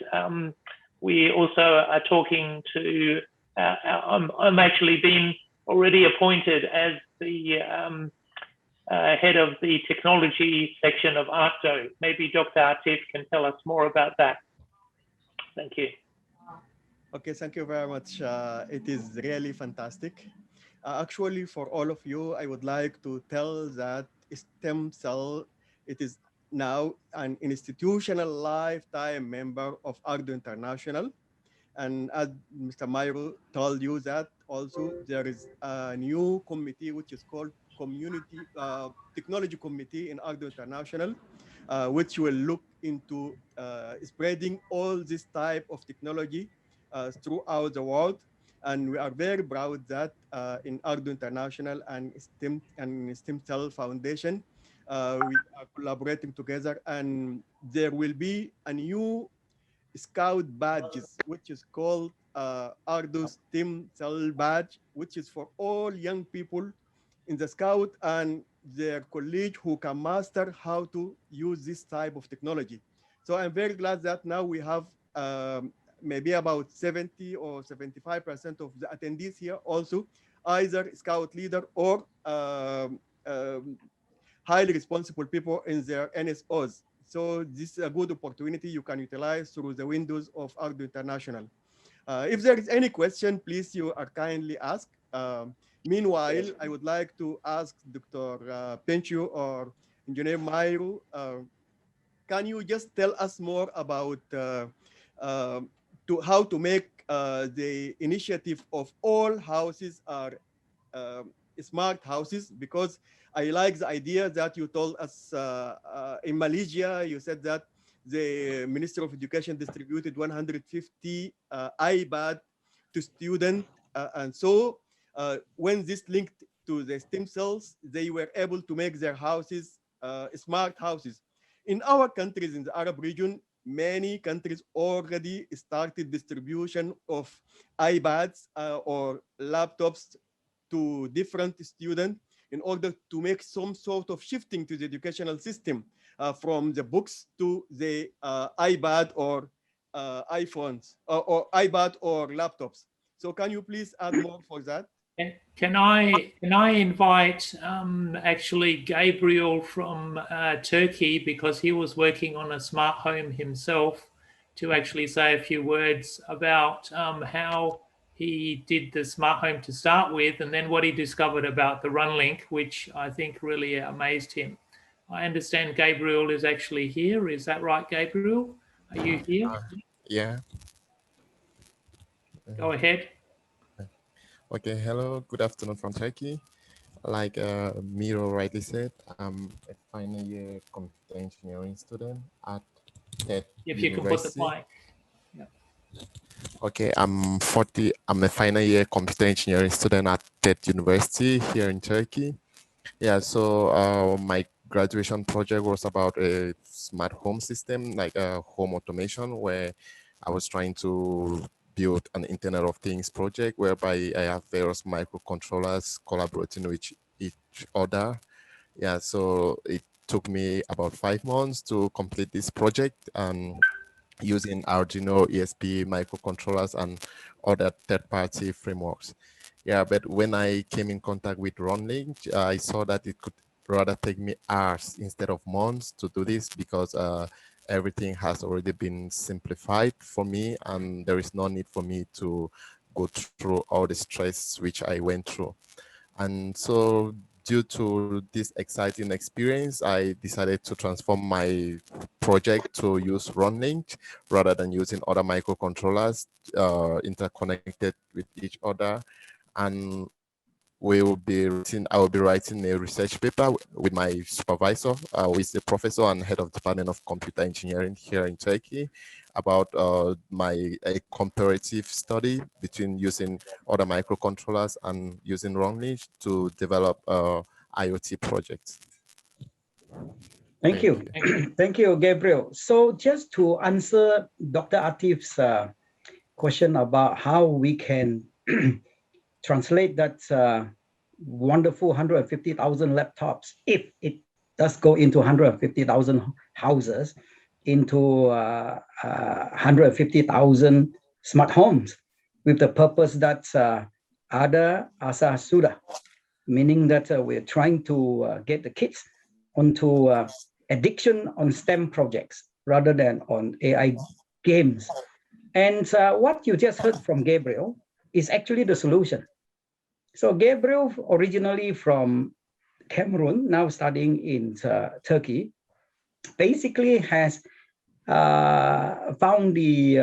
we also are talking to, I'm actually been already appointed as the head of the technology section of ARTDO. Maybe Dr. Atif can tell us more about that. Thank you. Okay, thank you very much. It is really fantastic. Actually, for all of you, I would like to tell that STEMSEL, it is now an institutional lifetime member of ARTDO International. And as Mr. Myro told you that also there is a new committee which is called Community Technology Committee in ARTDO International, which will look into spreading all this type of technology throughout the world. And we are very proud that in ARTDO International and STEMSEL Foundation, we are collaborating together, and there will be a new Scout badges, which is called ARTDO STEMSEL badge, which is for all young people in the Scout and their colleague who can master how to use this type of technology. So I'm very glad that now we have maybe about 70 or 75% of the attendees here also either Scout leader or highly responsible people in their NSOs. So this is a good opportunity you can utilize through the windows of ARTDO International. If there is any question, please you are kindly asked. Meanwhile, I would like to ask Dr. Penchu or Engineer Myro, can you just tell us more about how to make the initiative of all houses are smart houses? Because I like the idea that you told us in Malaysia, you said that the Minister of Education distributed 150 iPad to students. And so when this linked to the stem cells, they were able to make their houses smart houses. In our countries in the Arab region, many countries already started distribution of iPads or laptops to different students in order to make some sort of shifting to the educational system from the books to the iPad or iPhones or iPad or laptops. So can you please add more for that? Can I invite actually Gabriel from Turkey, because he was working on a smart home himself, to actually say a few words about how he did the smart home to start with, and then what he discovered about the Runlink, which I think really amazed him. I understand Gabriel is actually here. Is that right, Gabriel? Are you here? Yeah. Go ahead. Okay, hello, good afternoon from Turkey. Like Miro rightly said, I'm a final year computer engineering student at TED If University. you can put the mic. Yeah. Okay, I'm a final year computer engineering student at TED University here in Turkey. Yeah, so my graduation project was about a smart home system, like a home automation, where I was trying to build an Internet of Things project whereby I have various microcontrollers collaborating with each other. Yeah, so it took me about 5 months to complete this project using Arduino, ESP microcontrollers and other third-party frameworks. Yeah, but when I came in contact with Runlink, I saw that it could rather take me hours instead of months to do this, because everything has already been simplified for me, and there is no need for me to go through all the stress which I went through. And so due to this exciting experience, I decided to transform my project to use Runlink rather than using other microcontrollers interconnected with each other. And I will be writing a research paper with my supervisor, who is the professor and head of Department of Computer Engineering here in Turkey, about a comparative study between using other microcontrollers and using Runlink to develop IoT projects. Thank you. Thank you, Gabriel. So just to answer Dr. Atif's question about how we can translate that wonderful 150,000 laptops, if it does go into 150,000 houses, into 150,000 smart homes, with the purpose that Ada Asa Suda, meaning that we're trying to get the kids onto addiction on STEM projects rather than on AI games. And what you just heard from Gabriel is actually the solution. So Gabriel, originally from Cameroon, now studying in Turkey, basically has found the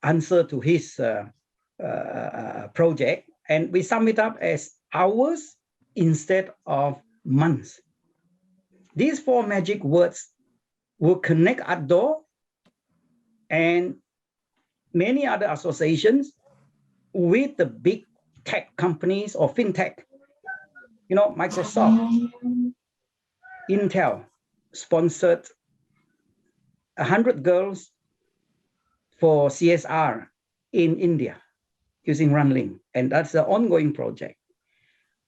answer to his project, and we sum it up as hours instead of months. These 4 magic words will connect ARTDO and many other associations with the big tech companies or fintech. You know, Microsoft, Intel sponsored 100 girls for CSR in India using Runlink, and that's the ongoing project.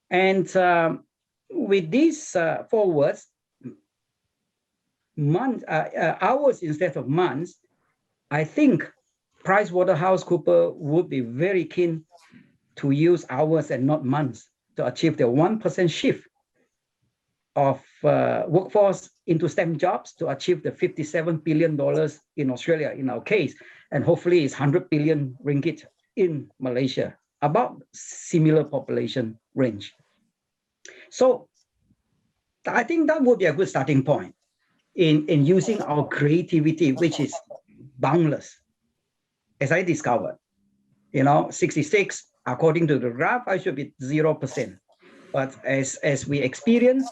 And with these 4 words, hours instead of months, I think PricewaterhouseCoopers would be very keen to use hours and not months to achieve the 1% shift of workforce into STEM jobs to achieve the $57 billion in Australia in our case, and hopefully it's 100 billion ringgit in Malaysia, about similar population range. So I think that would be a good starting point in using our creativity, which is boundless. As I discovered, 66, according to the graph, I should be 0%. But as we experience,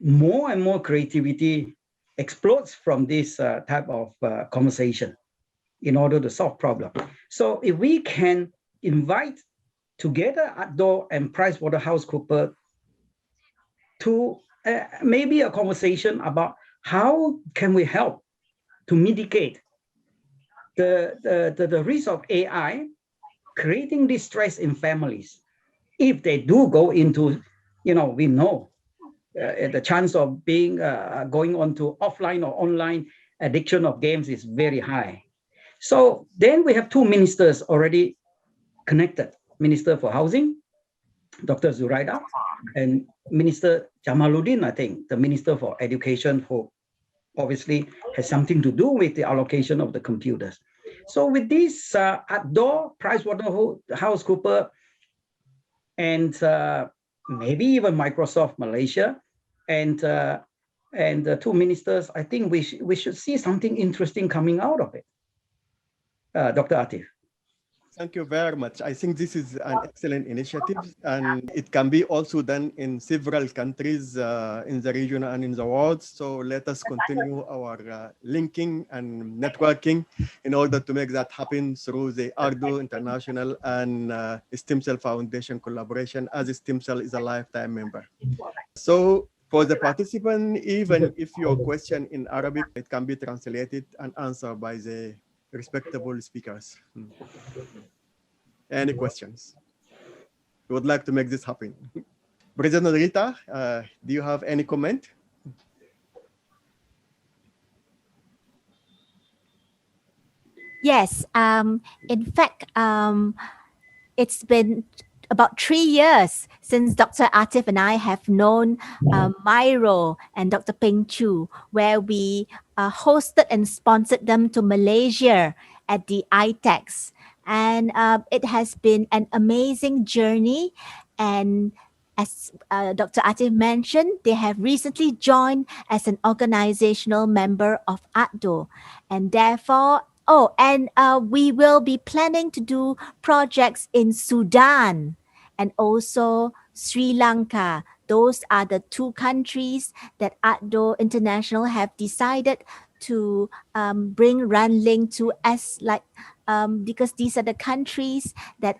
more and more creativity explodes from this type of conversation in order to solve problems. So if we can invite together ARTDO and PricewaterhouseCoopers to maybe a conversation about how can we help to mitigate the risk of AI creating distress in families. If they do go into, we know the chance of being going on to offline or online addiction of games is very high. So then we have 2 ministers already connected: Minister for Housing, Dr. Zuraida, and Minister Jamaluddin, I think, the Minister for Education, who obviously has something to do with the allocation of the computers. So with this ARTDO, PricewaterhouseCoopers, and maybe even Microsoft Malaysia, and the 2 ministers, I think we should see something interesting coming out of it. Dr. Atif. Thank you very much. I think this is an excellent initiative, and it can be also done in several countries in the region and in the world. So let us continue our linking and networking in order to make that happen through the ARTDO International and STEMSEL Foundation collaboration, as STEMSEL is a lifetime member. So for the participant, even if your question in Arabic, it can be translated and answered by the respectable speakers. Any questions? We would like to make this happen. President Rita, do you have any comment? Yes. In fact, it's been about 3 years since Dr. Atif and I have known Myro and Dr. Peng Chu, where we hosted and sponsored them to Malaysia at the ITEX. And it has been an amazing journey. And as Dr. Atif mentioned, they have recently joined as an organizational member of ARTDO. And therefore, we will be planning to do projects in Sudan and also Sri Lanka. Those are the 2 countries that ARTDO International have decided to bring Runlink to, as because these are the countries that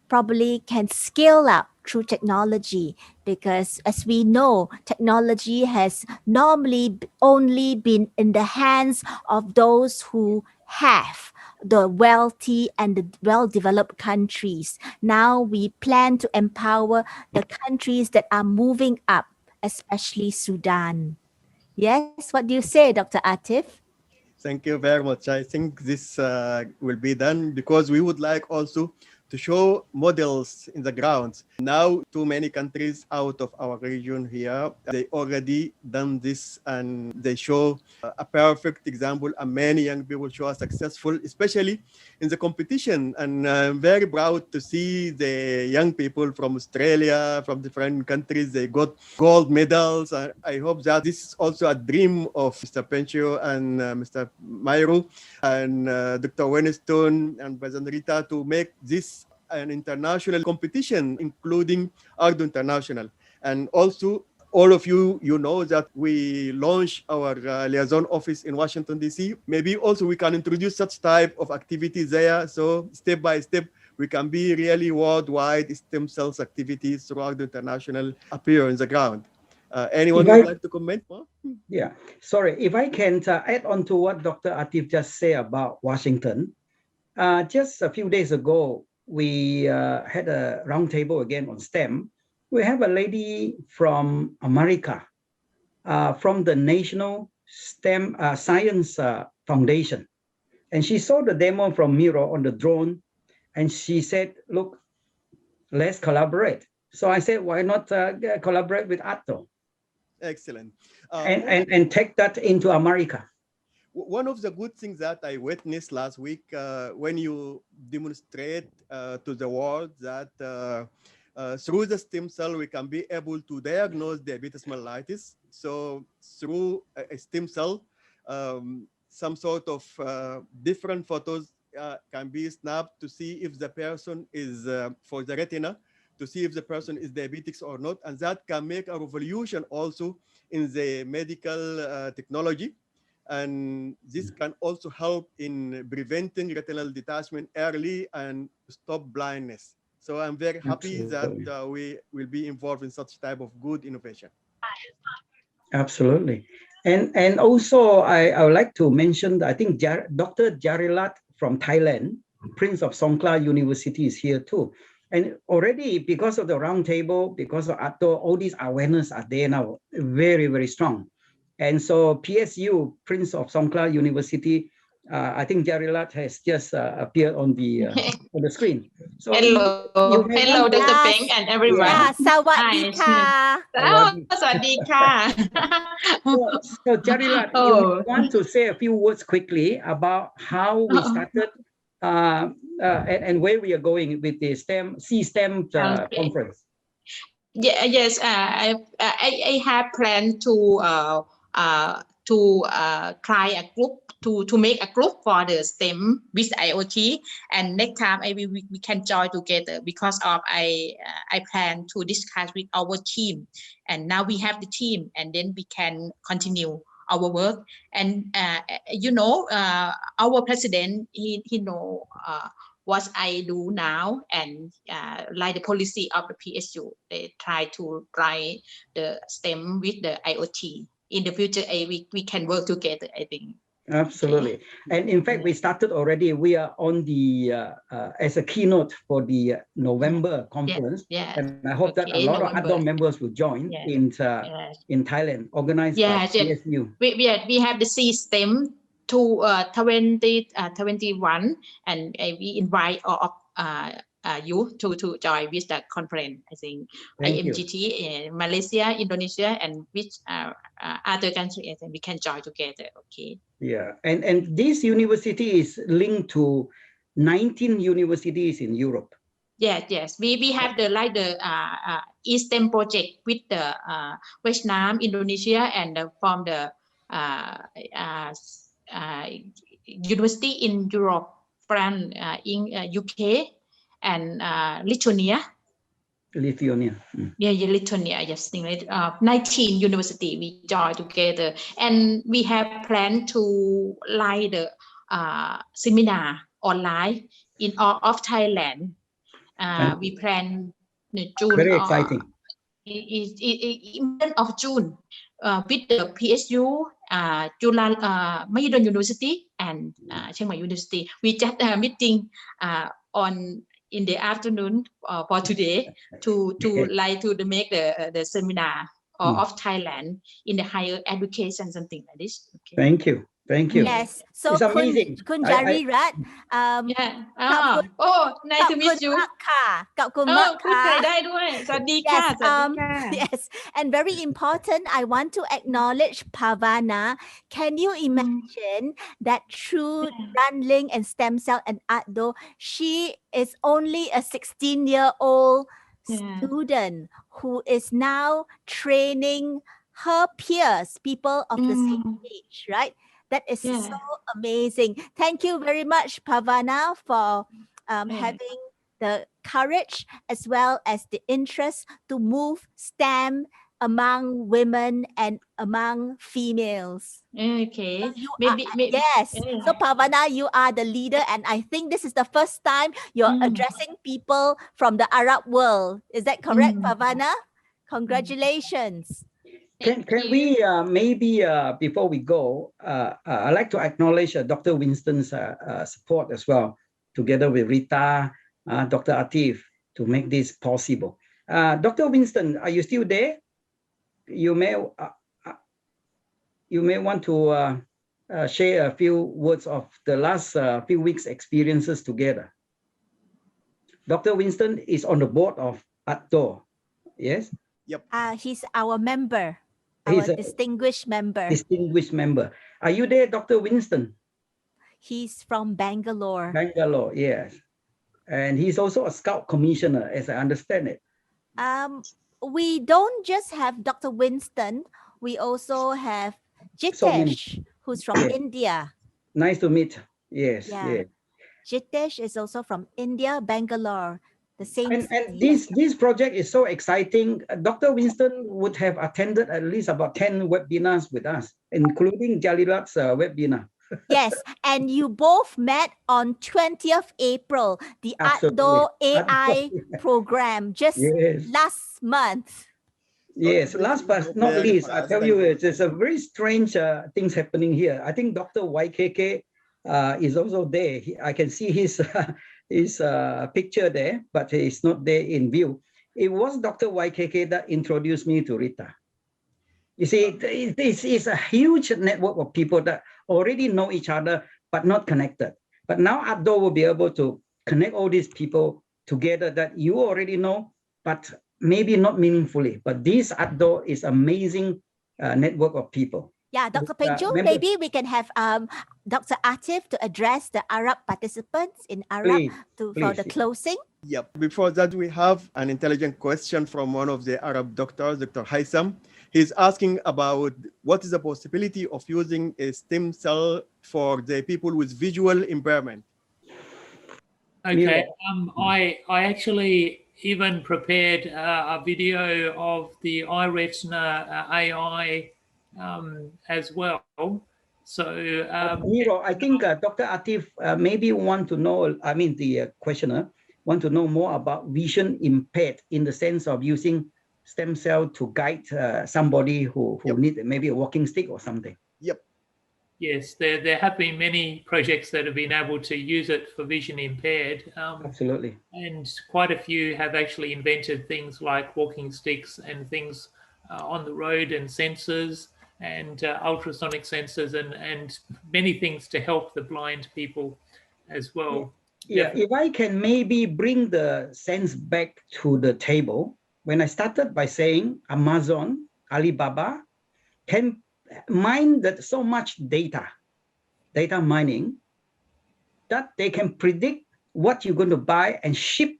probably can scale up through technology, because as we know, technology has normally only been in the hands of those who have, the wealthy and the well-developed countries. Now we plan to empower the countries that are moving up, especially Sudan. Yes, what do you say, Dr. Atif? Thank you very much. I think this will be done because we would like also to show models in the ground. Now, too many countries out of our region here, they already done this and they show a perfect example, and many young people show are successful, especially in the competition. And I'm very proud to see the young people from Australia, from different countries, they got gold medals. I hope that this is also a dream of Mr. Pencho and Mr. Mayro and Dr. Winston and President Rita to make this an international competition, including ARTDO International. And also, all of you know that we launched our liaison office in Washington, D.C. Maybe also we can introduce such type of activities there. So step by step, we can be really worldwide stem cells activities through ARTDO International appear on the ground. Anyone would like to comment more? Yeah, sorry, if I can add on to what Dr. Atif just said about Washington. Just a few days ago, we had a roundtable again on STEM. We have a lady from America, from the National STEM Science Foundation. And she saw the demo from Miro on the drone, and she said, look, let's collaborate. So I said, why not collaborate with ARTDO? Excellent. And take that into America. One of the good things that I witnessed last week when you demonstrate to the world that through the stem cell, we can be able to diagnose diabetes mellitus. So through a stem cell, some sort of different photos can be snapped to see if the person is, for the retina, to see if the person is diabetic or not. And that can make a revolution also in the medical technology. And this can also help in preventing retinal detachment early and stop blindness. So I'm very happy that we will be involved in such type of good innovation. Absolutely. And also I would like to mention, I think Dr. Jarilat from Thailand, Prince of Songkla University is here too. And already because of the roundtable, because of ARTDO, all these awareness are there now, very, very strong. And so PSU, Prince of Songkla University, I think Jarilat has just appeared on the screen. So hello, Dr. Peng and everyone. Yeah, Sawadika. So Jarilat, you want to say a few words quickly about how we started and where we are going with the STEM conference. Yeah, yes, I have planned to try a group to make a group for the STEM with IoT, and next time we can join together because of I plan to discuss with our team, and now we have the team, and then we can continue our work. And our president he know what I do now, and like the policy of the PSU, they try to try the STEM with the IoT. In the future, we can work together, I think. Absolutely. And in fact, we started already. We are on the as a keynote for the November conference. And I hope that a lot of ARTDO members will join in Thailand, organized by PSU. We have the STEM to 2021, and we invite all you to join with the conference. I think IMGT in Malaysia, Indonesia, and which other countries, and we can join together. Okay. Yeah, and this university is linked to 19 universities in Europe. Yes. We have the STEM project with the Vietnam, Indonesia, and from the university in Europe, France, in UK, and Lithuania. Lithuania. Lithuania. Yes, 19 university we join together, and we have planned to live the seminar online in all of Thailand. We plan June. Very exciting. In of June, with the PSU, Mahidol University and Chiang Mai University. We just meeting in the afternoon for today to make the seminar of Thailand in the higher education, something like this. Okay. Thank you. Thank you. Yes. So It's amazing. Kun Jarirat. Yeah. Nice to meet you. Yes. And very important, I want to acknowledge Pavana. Can you imagine that through Runlink and STEMSEL and ARTDO, she is only a 16-year-old student who is now training her peers, people of the same age, right? That is so amazing. Thank you very much, Pavana, for having the courage as well as the interest to move STEM among women and among females. Okay. So yes. So Pavana, you are the leader, and I think this is the first time you're addressing people from the Arab world. Is that correct, Pavana? Congratulations. Can we maybe before we go, I'd like to acknowledge Dr. Winston's support as well, together with Rita, Dr. Atif, to make this possible. Dr. Winston, are you still there? You may want to share a few words of the last few weeks' experiences together. Dr. Winston is on the board of ARTDO. Yes. Yep. He's our member. Our distinguished member. Distinguished member. Are you there, Dr. Winston? He's from Bangalore. Bangalore, yes. And he's also a Scout Commissioner, as I understand it. We don't just have Dr. Winston. We also have Jitesh, who's from India. Nice to meet. Yes. Yeah. Jitesh is also from India, Bangalore. The same. And this project is so exciting. Dr. Winston would have attended at least about 10 webinars with us, including Jalilat's webinar. Yes, and you both met on 20th April, the ARTDO AI program, just last month. Yes, last but not least, I tell you, it's a very strange things happening here. I think Dr. YKK is also there. I can see his picture there, but he's not there in view. It was Dr. YKK that introduced me to Rita. You see, this is a huge network of people that already know each other, but not connected. But now ARTDO will be able to connect all these people together that you already know, but maybe not meaningfully. But this ARTDO is amazing network of people. Yeah, Dr. Penchu, maybe we can have Dr. Atif to address the Arab participants in Arab for the closing. Yep. Before that, we have an intelligent question from one of the Arab doctors, Dr. Haitham. He's asking about what is the possibility of using a stem cell for the people with visual impairment. Okay, I actually even prepared a video of the iRetina AI as well. So, Miro, I think Dr. Atif maybe want to know, I mean, the questioner want to know more about vision impaired in the sense of using stem cell to guide somebody who need maybe a walking stick or something. Yep. Yes, there have been many projects that have been able to use it for vision impaired. Absolutely. And quite a few have actually invented things like walking sticks and things on the road and sensors and ultrasonic sensors and many things to help the blind people as well. Yeah, if I can maybe bring the sense back to the table, when I started by saying Amazon, Alibaba can mine that so much data mining, that they can predict what you're going to buy and ship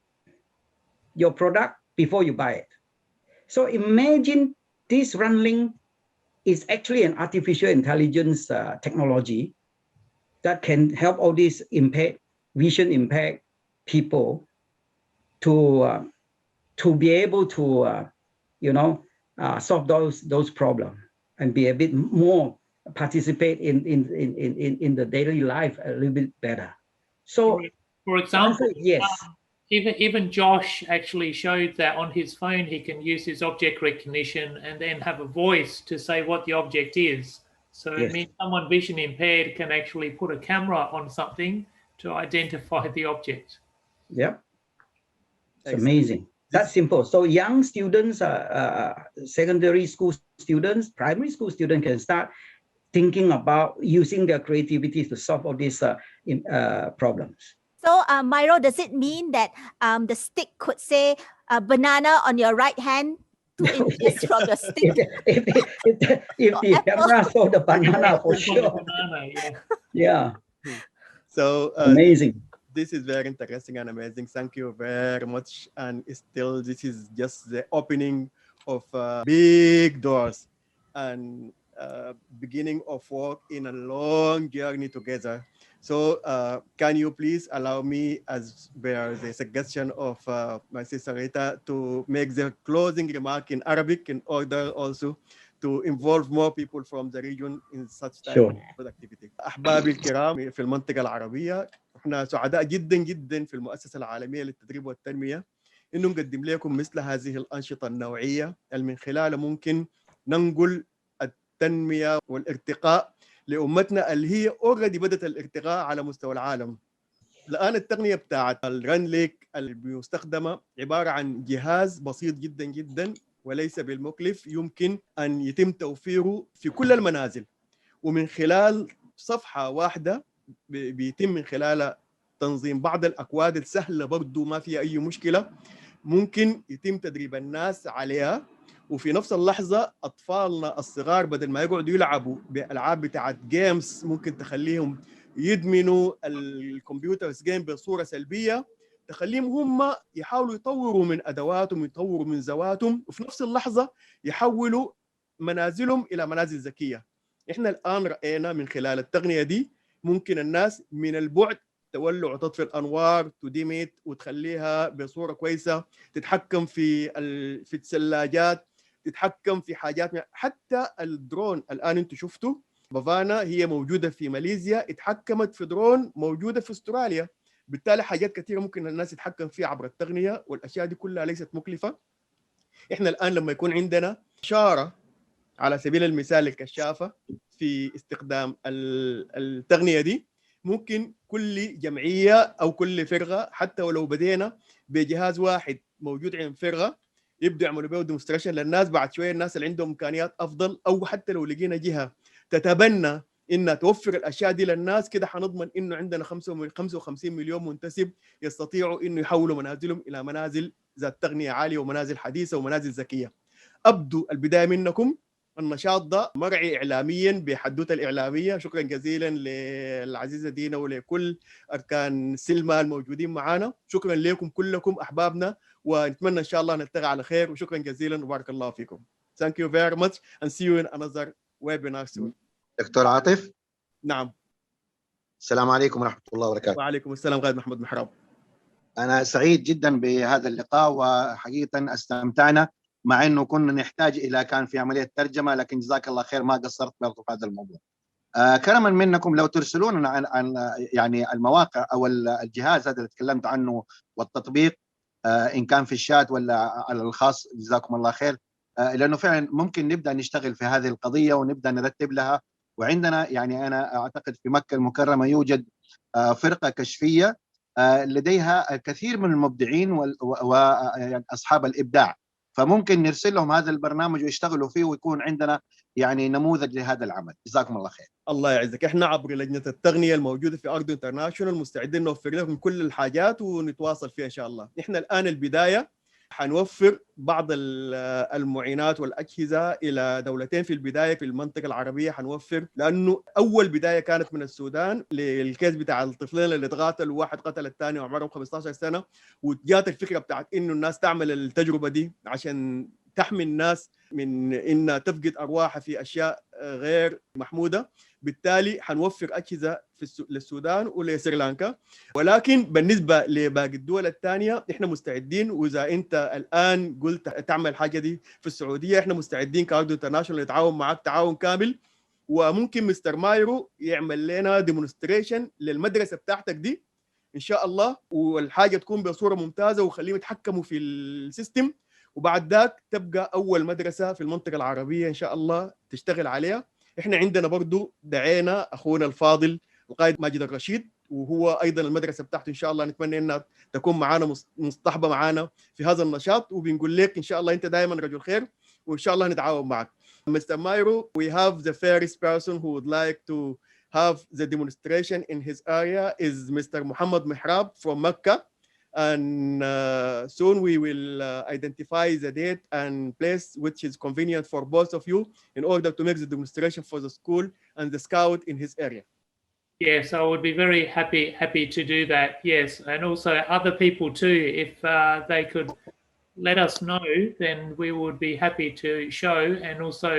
your product before you buy it. So imagine this Runlink is actually an artificial intelligence technology that can help all these vision impaired people to be able to solve those problems and be a bit more participate in the daily life a little bit better. So for example, yes. Even Josh actually showed that on his phone he can use his object recognition and then have a voice to say what the object is. So it means someone vision impaired can actually put a camera on something to identify the object. Yep. It's amazing. That's simple. So young students, secondary school students, primary school students can start thinking about using their creativity to solve all these problems. So, Myro, does it mean that the stick could say banana on your right hand, 2 inches from the stick? If the camera saw the banana, for sure. Yeah. So amazing. This is very interesting and amazing. Thank you very much. And still, this is just the opening of big doors and beginning of work in a long journey together. So can you please allow me, as there is a suggestion of my sister Rita, to make the closing remark in Arabic in order also to involve more people from the region in such type of activity. أحبابي الكرام في المنطقة العربية، احنا سعداء جدا جدا في المؤسسة العالمية للتدريب والتنمية إنه نقدم لكم مثل هذه الأنشطة النوعية اللي من خلالها ممكن ننقل التنمية والارتقاء لأمتنا اللي هي already بدأت الارتقاء على مستوى العالم. الآن التقنية بتاعت الرنليك المستخدمة عبارة عن جهاز بسيط جدا جدا وليس بالمكلف، يمكن أن يتم توفيره في كل المنازل، ومن خلال صفحة واحدة بيتم من خلالها تنظيم بعض الأكواد السهلة برضو ما فيها أي مشكلة، ممكن يتم تدريب الناس عليها. وفي نفس اللحظة أطفالنا الصغار بدل ما يقعدوا يلعبوا بألعاب بتاعت جيمز ممكن تخليهم يدمنوا الكمبيوترز جيم بصورة سلبية، تخليهم هم يحاولوا يطوروا من أدواتهم، يطوروا من ذواتهم، وفي نفس اللحظة يحولوا منازلهم إلى منازل ذكية. إحنا الآن رأينا من خلال التقنية دي ممكن الناس من البعد تولع وتطفي الأنوار، تديمت وتخليها بصورة كويسة، تتحكم في الثلاجات، تتحكم في حاجات، حتى الدرون الآن أنتوا شفتوا بافانا هي موجودة في ماليزيا، اتحكمت في درون موجودة في استراليا. بالتالي حاجات كثيرة ممكن الناس يتحكم فيها عبر التقنية، والأشياء دي كلها ليست مكلفة. إحنا الآن لما يكون عندنا إشارة على سبيل المثال الكشافة في استخدام التقنية دي، ممكن كل جمعية أو كل فرقة حتى ولو بدينا بجهاز واحد موجود عند فرقة يبدأ يعملوا به ديمونستريشن للناس، بعد شوية الناس اللي عندهم إمكانيات أفضل، أو حتى لو لقينا جهة تتبنى إنها توفر الأشياء دي للناس، كده حنضمن إنه عندنا 55 مليون منتسب يستطيعوا إنه يحولوا منازلهم إلى منازل ذات تقنية عالية ومنازل حديثة ومنازل ذكية. أبدو البداية منكم. النشاط ده مرعي إعلاميا بحدوته الإعلامية. شكرا جزيلا للعزيزة دينا ولكل أركان سلمى الموجودين معنا. شكرا لكم كلكم أحبابنا، ونتمنى إن شاء الله نلتقي على خير، وشكرا جزيلا وبارك الله فيكم. Thank you very much and see you in another webinar soon. دكتور عاطف. نعم. السلام عليكم ورحمة الله وبركاته. وعليكم السلام غايد محمد محراب. أنا سعيد جدا بهذا اللقاء، وحقيقة استمتعنا مع انه كنا نحتاج الى كان في عمليه ترجمه، لكن جزاك الله خير ما قصرت برضه في هذا الموضوع. كرما منكم لو ترسلون عن يعني المواقع او الجهاز هذا اللي تكلمت عنه والتطبيق، ان كان في الشات ولا على الخاص، جزاكم الله خير، لانه فعلا ممكن نبدا نشتغل في هذه القضيه ونبدا نرتب لها. وعندنا يعني انا اعتقد في مكه المكرمه يوجد فرقه كشفيه لديها الكثير من المبدعين واصحاب الابداع، فممكن نرسل لهم هذا البرنامج ويشتغلوا فيه ويكون عندنا يعني نموذج لهذا العمل. جزاكم الله خير. الله يعزك. احنا عبر لجنة التقنية الموجودة في ARTDO International مستعدين نوفر لكم كل الحاجات ونتواصل فيها ان شاء الله. احنا الآن البداية حنوفر بعض المعينات والأجهزة إلى دولتين في البداية في المنطقة العربية حنوفر، لأنه أول بداية كانت من السودان للكيس بتاع الطفلين اللي اتقاتلوا، واحد قتل الثاني وعمرهم 15 سنة، وجات الفكرة بتاعت إنه الناس تعمل التجربة دي عشان تحمي الناس من إنها تفقد أرواحها في أشياء غير محمودة. بالتالي حنوفر أجهزة للسودان ولسريلانكا، ولكن بالنسبة لباقي الدول الثانية إحنا مستعدين. وإذا أنت الآن قلت تعمل حاجة دي في السعودية، إحنا مستعدين كARTDO International نتعاون معك تعاون كامل، وممكن مستر مايرو يعمل لنا ديمونستريشن للمدرسة بتاعتك دي ان شاء الله، والحاجه تكون بصوره ممتازه وخليهم يتحكموا في السيستم، وبعد ذاك تبقى اول مدرسه في المنطقه العربيه ان شاء الله تشتغل عليها. احنا عندنا برضو دعينا اخونا الفاضل القائد ماجد الرشيد، وهو ايضا المدرسه بتاعته ان شاء الله نتمنى انها تكون معانا مصطحبه معانا في هذا النشاط، وبنقول لك ان شاء الله انت دائما رجل خير وان شاء الله نتعاون معك. Mr. Mairo, we have the first person who would like to have the demonstration in his area is Mr. Muhammad Mihrab from Mecca, and soon we will identify the date and place which is convenient for both of you in order to make the demonstration for the school and the scout in his area. Yes, I would be very happy to do that. Yes, and also other people too, if they could let us know, then we would be happy to show and also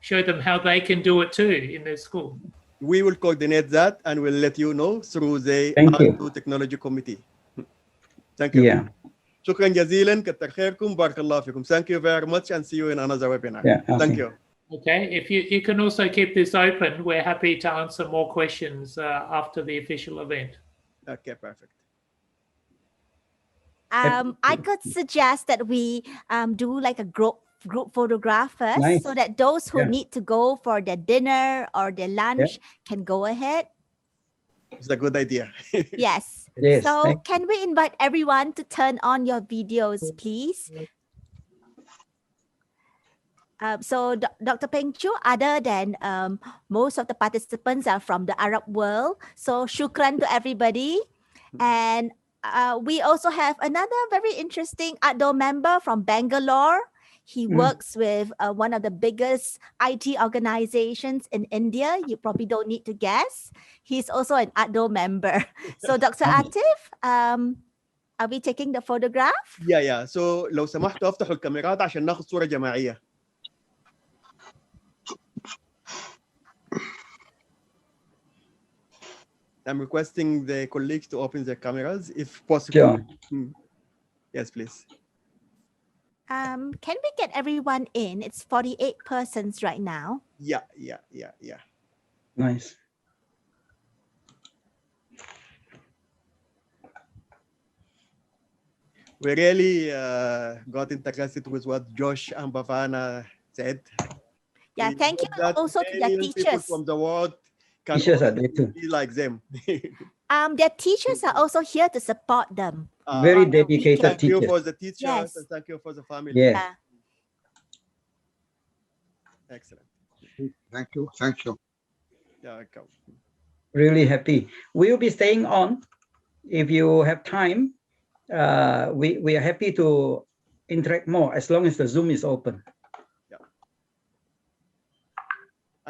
show them how they can do it too in their school. We will coordinate that and we'll let you know through the ARTDO Technology Committee. Thank you. Yeah. شكرا جزيلا، كتر خيركم، بارك الله فيكم. Thank you very much and see you in another webinar. Thank you. Okay, if you can also keep this open, we're happy to answer more questions after the official event. Okay, perfect. I could suggest that we do like a group photograph first, Nice. so that those who Yeah. need to go for their dinner or their lunch can go ahead. It's a good idea. Yes. Yes, So thank can we invite everyone to turn on your videos, please? So Dr. Peng Chu, other than most of the participants are from the Arab world, so shukran to everybody. And we also have another very interesting ARTDO member from Bangalore. He works with one of the biggest IT organizations in India. You probably don't need to guess. He's also an ARTDO member. So Dr. Atif, are we taking the photograph? Yeah. So لو سمحتوا افتحوا الكاميرات عشان ناخذ صورة جماعية. I'm requesting the colleagues to open their cameras if possible. Sure. Yes, please. Can we get everyone in? It's 48 persons right now. Yeah. Nice. We really got interested with what Josh and Bhavana said. Yeah, thank you also to their People teachers. from the world can Teachers are there too. be like them. Their teachers are also here to support them. Very on the dedicated weekend. Thank you teachers. for the teachers Yes. and thank you for the family. Yes. Yeah. Excellent. Thank you. Yeah, welcome. Really happy. We'll be staying on. If you have time, we are happy to interact more as long as the Zoom is open.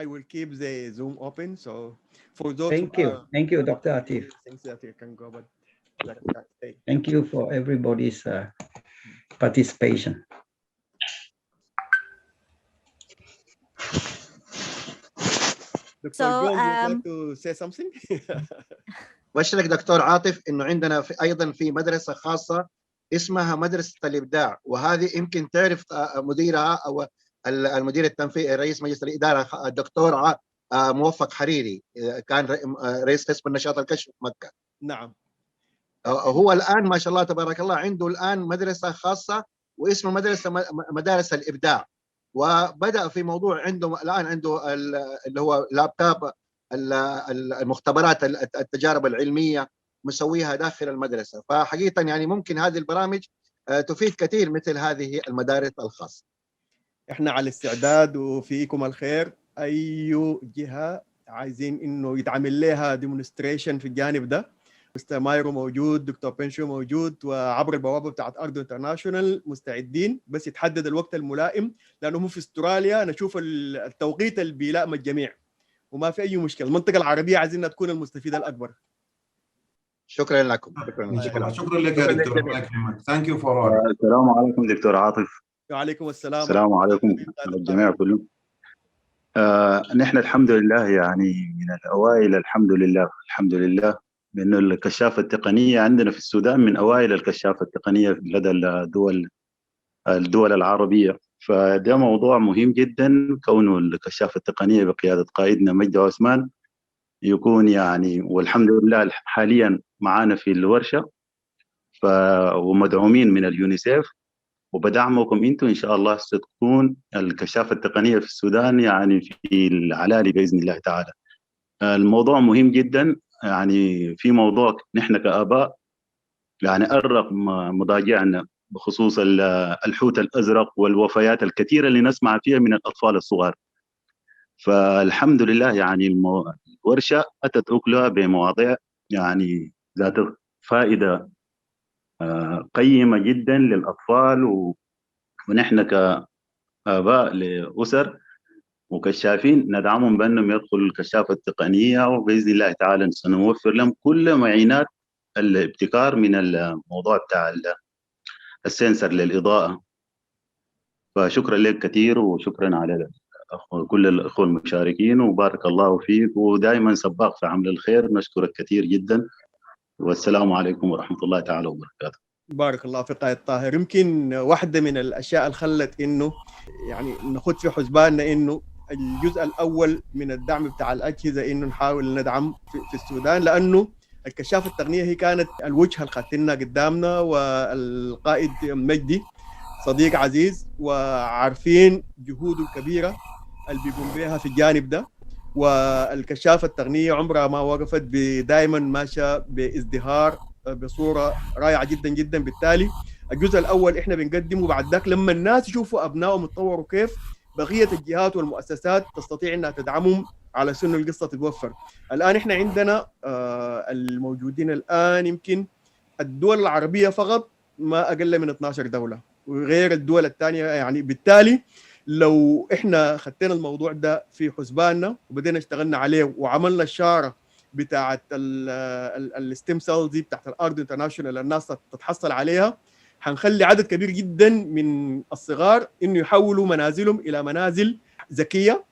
I will keep the Zoom open. So for those Thank you, Dr. Atif. things that you can go, but stay. Thank you for everybody's participation. Dr. So, John, would you like to say something? بشرك دكتور عاطف انه عندنا ايضا في مدرسه خاصه اسمها مدرسه الابداع، وهذه يمكن تعرف مديرها او المدير التنفيذي رئيس مجلس الاداره الدكتور موفق حريري، كان رئيس قسم النشاط الكشف في مكه. نعم. هو الان ما شاء الله تبارك الله عنده الان مدرسه خاصه واسمها مدارس الابداع، وبدا في موضوع عنده الان عنده اللي هو لابتوب المختبرات التجارب العلمية مسويها داخل المدرسة. فحقيقة يعني ممكن هذه البرامج تفيد كثير مثل هذه المدارس الخاصة. احنا على استعداد وفيكم الخير، اي جهة عايزين انه يتعمل لها ديمونستريشن في الجانب ده، مستر مايرو موجود، دكتور بنشو موجود، وعبر البوابة بتاعت ARTDO International مستعدين، بس يتحدد الوقت الملائم لانه في استراليا نشوف التوقيت اللي بيلائم الجميع وما في اي مشكله. المنطقه العربيه عايزينها تكون المستفيده الاكبر. شكرا لكم. شكرا لك يا دكتور. الله يكرمك. ثانك يو فور. السلام عليكم دكتور عاطف. وعليكم السلام. السلام عليكم الجميع كلهم. نحن الحمد لله يعني من الاوائل، الحمد لله بانه الكشافه التقنيه عندنا في السودان من اوائل الكشافه التقنيه لدى الدول العربيه، فده موضوع مهم جدا كونه الكشافه التقنيه بقياده قائدنا مجدي عثمان يكون يعني، والحمد لله حاليا معانا في الورشة ومدعومين من اليونيسيف، وبدعمكم انتم ان شاء الله ستكون الكشافة التقنية في السودان يعني في العلالي بإذن الله تعالى. الموضوع مهم جدا، يعني في موضوع نحن كآباء يعني أرق مضاجعنا بخصوص الحوت الأزرق والوفيات الكثيرة اللي نسمع فيها من الأطفال الصغار. فالحمد لله يعني الورشة أتت أكلها بمواضيع يعني ذات فائدة قيمة جدا للأطفال، ونحن كآباء لأسر وكشافين ندعمهم بأنهم يدخلوا الكشافة التقنية، وبإذن الله تعالى سنوفر لهم كل معينات الابتكار من الموضوع بتاع السنسر للإضاءة. فشكرا لك كثير، وشكرا على كل الأخوة المشاركين، وبارك الله فيك، ودائما سباق في عمل الخير. نشكرك كثير جدا، والسلام عليكم ورحمة الله تعالى وبركاته. بارك الله فيك قائد طاهر. يمكن واحدة من الأشياء اللي خلت إنه يعني ناخد في حسباننا إنه الجزء الأول من الدعم بتاع الأجهزة إنه نحاول ندعم في السودان، لأنه الكشافة التقنية هي كانت الوجهة اللي خدتنا قدامنا، والقائد مجدي صديق عزيز وعارفين جهوده الكبيرة اللي بيقوم بها في الجانب ده، والكشافة التقنية عمرها ما وقفت، دائما ماشية بازدهار بصورة رائعة جدا جدا. بالتالي الجزء الأول إحنا بنقدمه، بعد ذاك لما الناس يشوفوا أبنائهم يتطوروا كيف بقية الجهات والمؤسسات تستطيع أنها تدعمهم على سن القصة تتوفر. الآن إحنا عندنا الموجودين الآن يمكن الدول العربية فقط ما أقل من 12 دولة، وغير الدول الثانية. يعني بالتالي لو إحنا خدينا الموضوع ده في حسباننا وبدينا اشتغلنا عليه وعملنا الشارة بتاعت الستيم سيلز دي بتاعت الأردو انترناشونال الناس تتحصل عليها، هنخلي عدد كبير جدا من الصغار إنه يحولوا منازلهم إلى منازل ذكية.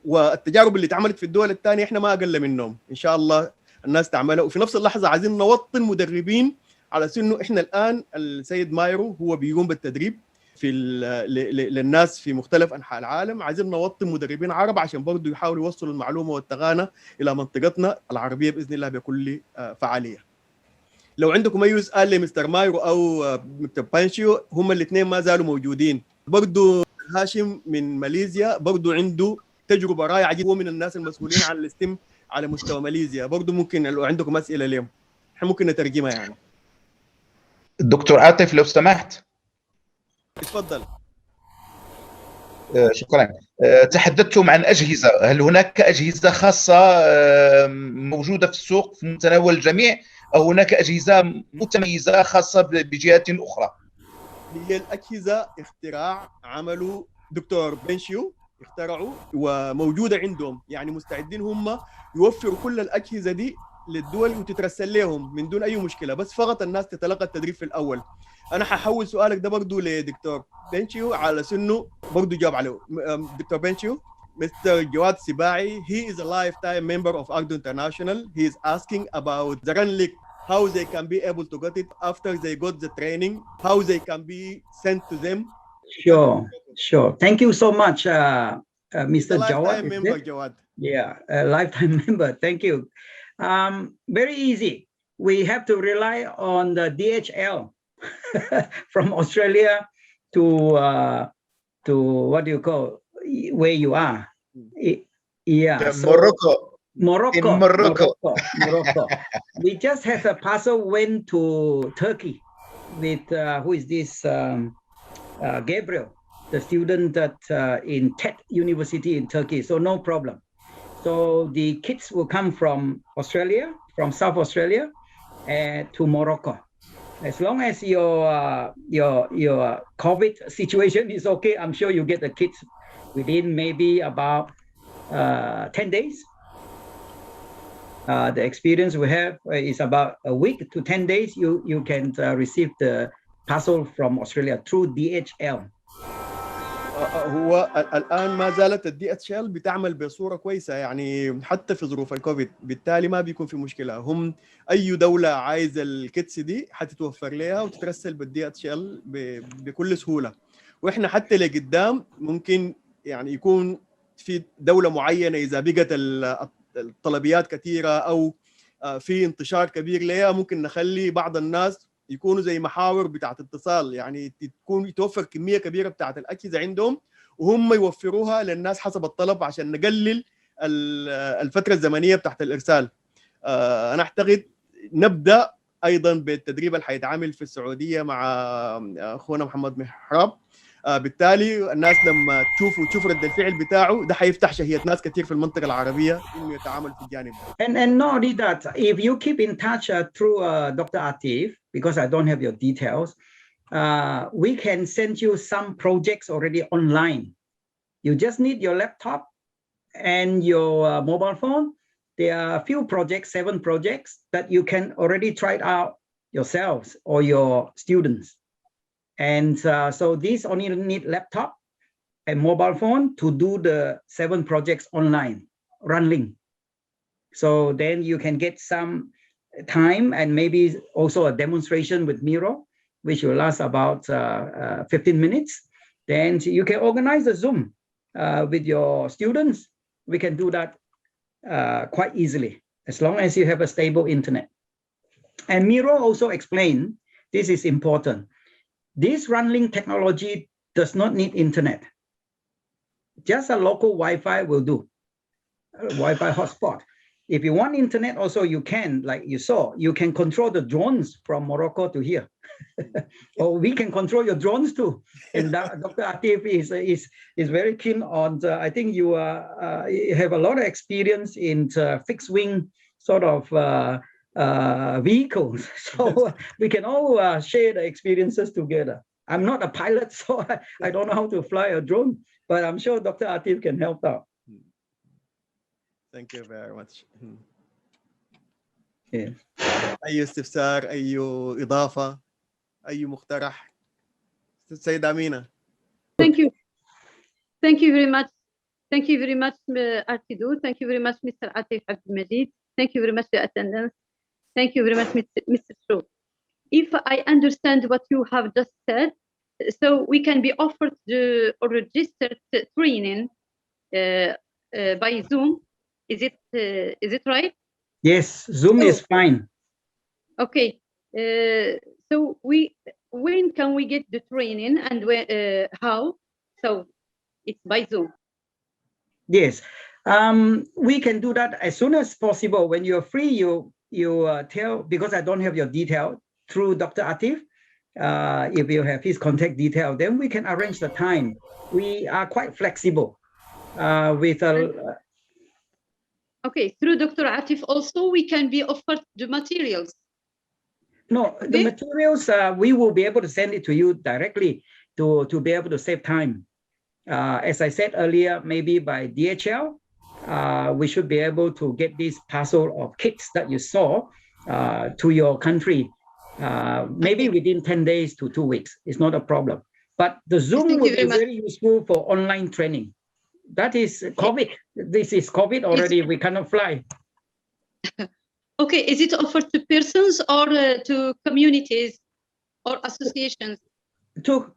والتجارب اللي اتعملت في الدول الثانية إحنا ما أقل منهم إن شاء الله الناس تعملها. وفي نفس اللحظة عايزين نوطن مدربين على سنه. إحنا الآن السيد مايرو هو بيقوم بالتدريب في للناس في مختلف أنحاء العالم. عايزين نوطن مدربين عرب عشان برضو يحاولوا يوصلوا المعلومة والتغانة إلى منطقتنا العربية بإذن الله بكل فعالية. لو عندكم أي سؤال لمستر مايرو أو مستر بانشيو، هم الاثنين ما زالوا موجودين. برضو هاشم من ماليزيا برضو عنده تجربة رائعة جدا، هو من الناس المسؤولين عن الاستم على مستوى ماليزيا. برضو ممكن لو عندكم أسئلة اليوم احنا ممكن نترجمها يعني. دكتور عاطف لو سمحت. اتفضل. شكرا. تحدثتم عن أجهزة، هل هناك أجهزة خاصة موجودة في السوق في متناول الجميع، أو هناك أجهزة متميزة خاصة بجهات أخرى؟ هي الأجهزة اختراع عملوا دكتور بنشيو، اخترعوا وموجودة عندهم، يعني مستعدين هم يوفروا كل الأجهزة دي للدول وتترسل لهم من دون أي مشكلة، بس فقط الناس تتلقى التدريب في الأول. أنا هحول سؤالك ده برضو لدكتور بنشيو على سنه برضو جاوب عليه. دكتور بنشيو، Mr. Jawad Sibai, he is a lifetime member of ARTDO International. He is asking about the Runlink, how they can be able to get it after they got the training, how they can be sent to them. Sure. Thank you so much, Mr. Jawad. Member, Jawad. Yeah, a lifetime member. Thank you. Very easy. We have to rely on the DHL from Australia to what do you call where you are? Yeah, so Morocco. We just had a parcel went to Turkey with who is this Gabriel, the student that in TED University in Turkey. So no problem. So the kits will come from Australia, from South Australia, to Morocco. As long as your COVID situation is okay, I'm sure you get the kits within maybe about 10 days. The experience we have is about a week to 10 days. You can receive the parcel from Australia through DHL. هو الآن ما زالت الدي اتش ال بتعمل بصورة كويسة يعني حتى في ظروف الكوفيد، بالتالي ما بيكون في مشكلة. هم أي دولة عايزة الكيتس دي حتتوفر لها وتترسل بالدي اتش ال بكل سهولة. وإحنا حتى لقدام ممكن يعني يكون في دولة معينة إذا بقت الطلبيات كثيره او في انتشار كبير ليها، ممكن نخلي بعض الناس يكونوا زي محاور بتاعت اتصال، يعني تكون يتوفر كميه كبيره بتاعت الاجهزه عندهم وهم يوفروها للناس حسب الطلب عشان نقلل الفتره الزمنيه بتاعت الارسال. انا اعتقد نبدا ايضا بالتدريب اللي حيتعامل في السعوديه مع اخونا محمد محراب. بالتالي الناس لما تشوف رد الفعل بتاعه ده حيفتح شهيه ناس كثير في المنطقه العربيه انه يتعاملوا في الجانب ده. And not only that, if you keep in touch through Dr. Atif, because I don't have your details, we can send you some projects already online. You just need your laptop and your mobile phone. There are a few projects, 7 projects that you can already try it out yourselves or your students. And so these only need laptop and mobile phone to do the 7 projects online, Runlink. So then you can get some time and maybe also a demonstration with Miro, which will last about 15 minutes. Then you can organize a Zoom with your students. We can do that quite easily, as long as you have a stable internet. And Miro also explained, this is important. This Runlink technology does not need internet. Just a local Wi-Fi will do, Wi-Fi hotspot. If you want internet also, you can, like you saw, you can control the drones from Morocco to here. Or we can control your drones too. And Dr. Atif is very keen on, I think you have a lot of experience in fixed wing sort of vehicles. So we can all share the experiences together. I'm not a pilot, so I don't know how to fly a drone, but I'm sure Dr. Atif can help out. Thank you very much. Yeah. أي استفسار، أي إضافة، أي مقترح؟ سيدة أمينة. Thank you. Thank you very much. Thank you very much, ARTDO. Thank you very much, Mr. Atif Abdelmageed. Thank you very much for your attendance. Thank you very much, Mr. Shaw. If I understand what you have just said, so we can be offered or registered training by Zoom. Is it right? Yes, Zoom is fine. Okay. So when can we get the training and how? So it's by Zoom. Yes, we can do that as soon as possible. When you're free, you tell, because I don't have your detail, through Dr. Atif. If you have his contact detail, then we can arrange the time. We are quite flexible with Okay, through Dr. Atif also we can be offered the materials. No, the materials we will be able to send it to you directly to be able to save time. As I said earlier, maybe by DHL, we should be able to get this parcel of kits that you saw to your country, maybe within 10 days to 2 weeks. It's not a problem. But the Zoom will be very useful for online training. That is COVID. This is COVID already. We cannot fly. Okay, is it offered to persons or to communities or associations? To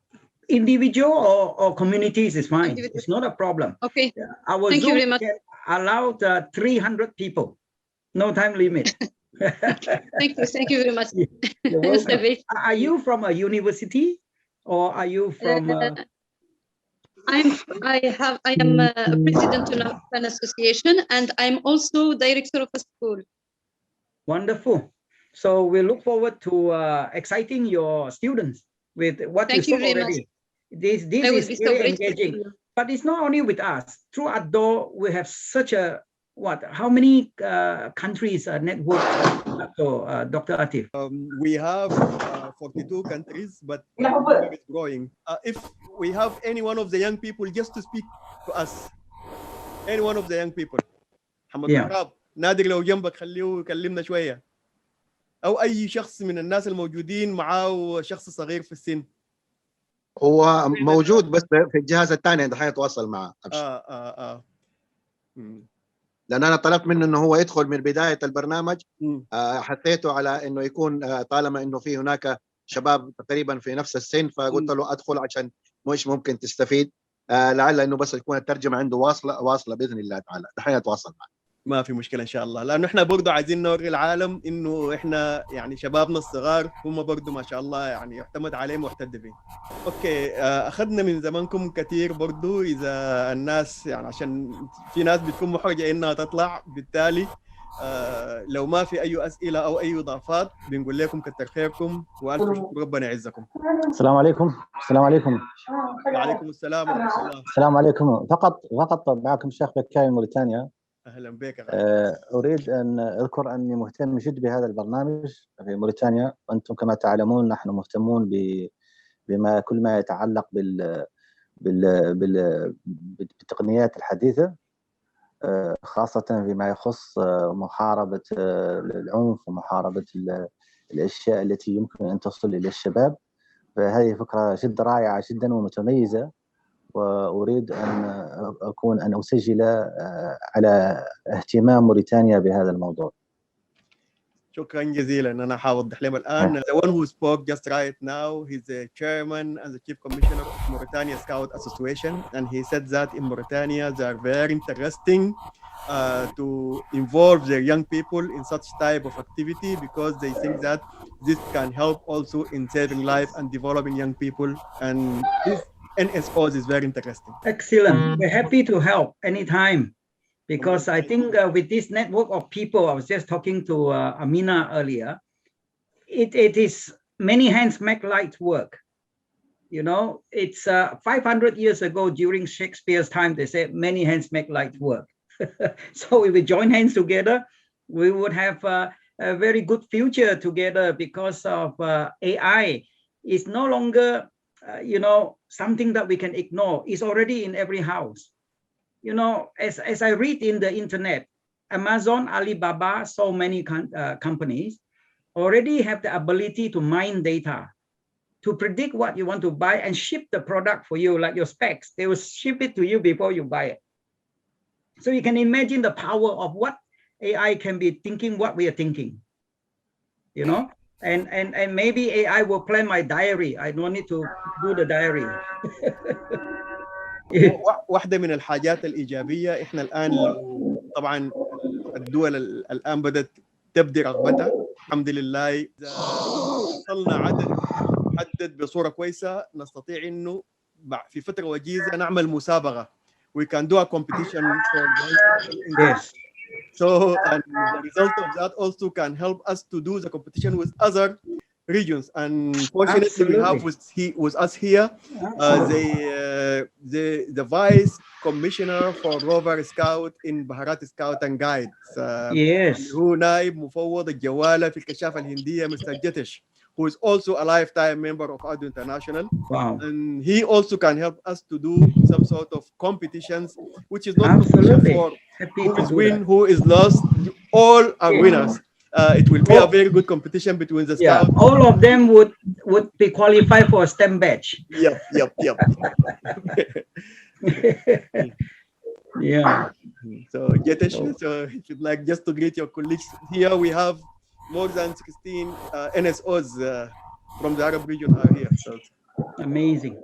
individual or communities is fine. It's not a problem. Okay. Our Thank Zoom you very much. can allow 300 people. No time limit. Thank you very much. You're welcome. Are you from a university or are you from? I am a president of an association and I'm also director of a school. Wonderful. So we look forward to exciting your students with what you saw already. This is very engaging. But it's not only with us. Through ARTDO, we have such a how many countries are networked? Dr. Atif? We have 42 countries, but it's growing. If we have any one of the young people just to speak to us, any one of the young people, محمد محراب، نادر لو جنبك خليه يكلمنا شوية، أو أي شخص من الناس الموجودين معاه شخص صغير في السن. هو موجود بس في الجهاز الثاني ده حيتواصل معه. لأن أنا طلبت منه إنه هو يدخل من بداية البرنامج. حثيته على إنه يكون طالما إنه في هناك شباب تقريبا في نفس السن، فقلت له أدخل عشان مش ممكن تستفيد. لعل إنه بس تكون الترجمة عنده واصلة بإذن الله تعالى. الحين أتواصل معه. ما في مشكله ان شاء الله، لانه احنا برضه عايزين نوري العالم انه احنا يعني شبابنا الصغار هم برضه ما شاء الله يعني يعتمد عليهم واحتد فيهم. اوكي اخذنا من زمانكم كثير برضه، اذا الناس يعني عشان في ناس بتكون محرجه انها تطلع، بالتالي لو ما في اي اسئله او اي اضافات بنقول لكم كتر خيركم والف شكر، ربنا يعزكم. السلام عليكم. السلام عليكم. وعليكم السلام ورحمه الله. السلام عليكم. فقط معكم الشيخ بكاي من موريتانيا. اهلا بك يا غالي. اريد ان اذكر اني مهتم جدا بهذا البرنامج في موريتانيا، وانتم كما تعلمون نحن مهتمون بما كل ما يتعلق بالتقنيات الحديثه، خاصه فيما يخص محاربه العنف ومحاربه الاشياء التي يمكن ان تصل الى الشباب. فهذه فكره جدا رائعه جدا ومتميزه، واريد ان اسجل على اهتمام موريتانيا بهذا الموضوع. شكرا جزيلا. انا حاوضح لهم الان. The one who spoke just right now, he's the chairman and the chief commissioner of Mauritania Scout Association, and he said that in Mauritania they are very interesting to involve their young people in such type of activity, because they think that this can help also in saving life and developing young people, and this NSOs is very interesting. Excellent. We're happy to help anytime. Because I think with this network of people, I was just talking to Amina earlier, it is many hands make light work. You know, it's 500 years ago during Shakespeare's time, they said many hands make light work. So if we join hands together, we would have a very good future together, because of AI is no longer, something that we can ignore. It's already in every house. You know, as I read in the internet, Amazon, Alibaba, so many companies already have the ability to mine data, to predict what you want to buy and ship the product for you, like your specs. They will ship it to you before you buy it. So you can imagine the power of what AI can be thinking, what we are thinking, you know? And maybe AI will plan my diary. I don't need to do the diary. واحدة من الحاجات الإيجابية، إحنا الآن طبعا الدول الآن بدأت تبدي رغبتها الحمد لله. وصلنا عدد محدد بصورة كويسة، نستطيع إنه في فترة وجيزة نعمل مسابقة. We can do a competition for yes. So and the result of that also can help us to do the competition with other regions. And fortunately, we have with us here the vice commissioner for Rover Scout in Bharat Scout and Guides. Yes. هو نائب مفوض الجوالة في الكشافة الهندية Mr. Jetish, who is also a lifetime member of ARTDO International. Wow. And he also can help us to do some sort of competitions, which is not competition for who is win, who is lost. All are winners. It will be a very good competition between the scouts. Yeah, all of them would be qualified for a STEM badge. Yep. Yeah. So Jetish, so if you'd like just to greet your colleagues here, we have more than 16 NSOs from the Arab region are here. So. Amazing.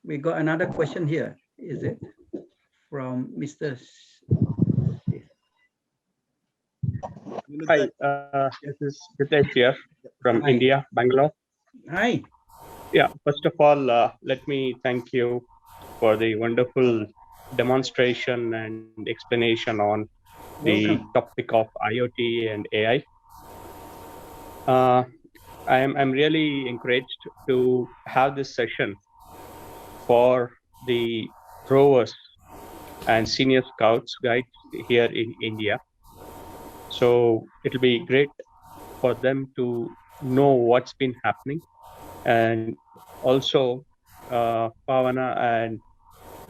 We got another question here. Is it from Mr. Hi, this is Ritesh here from India, Bangalore. Hi. Yeah, first of all, let me thank you for the wonderful demonstration and explanation on the topic of IoT and AI. I'm really encouraged to have this session for the rovers and senior scouts guides here in India. So it'll be great for them to know what's been happening, and also Pavana and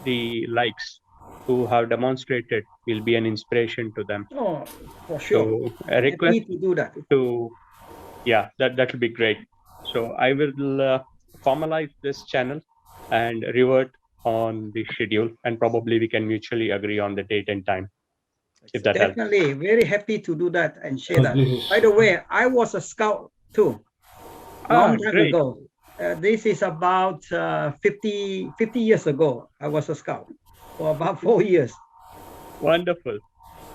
the likes who have demonstrated will be an inspiration to them. Oh, for sure. So a request to do that. Yeah, that will be great. So I will formalize this channel and revert on the schedule, and probably we can mutually agree on the date and time. If that Definitely, helps. very happy to do that and share that. By the way, I was a scout too, long time great. ago. This is about 50 years ago. I was a scout for about 4 years. Wonderful.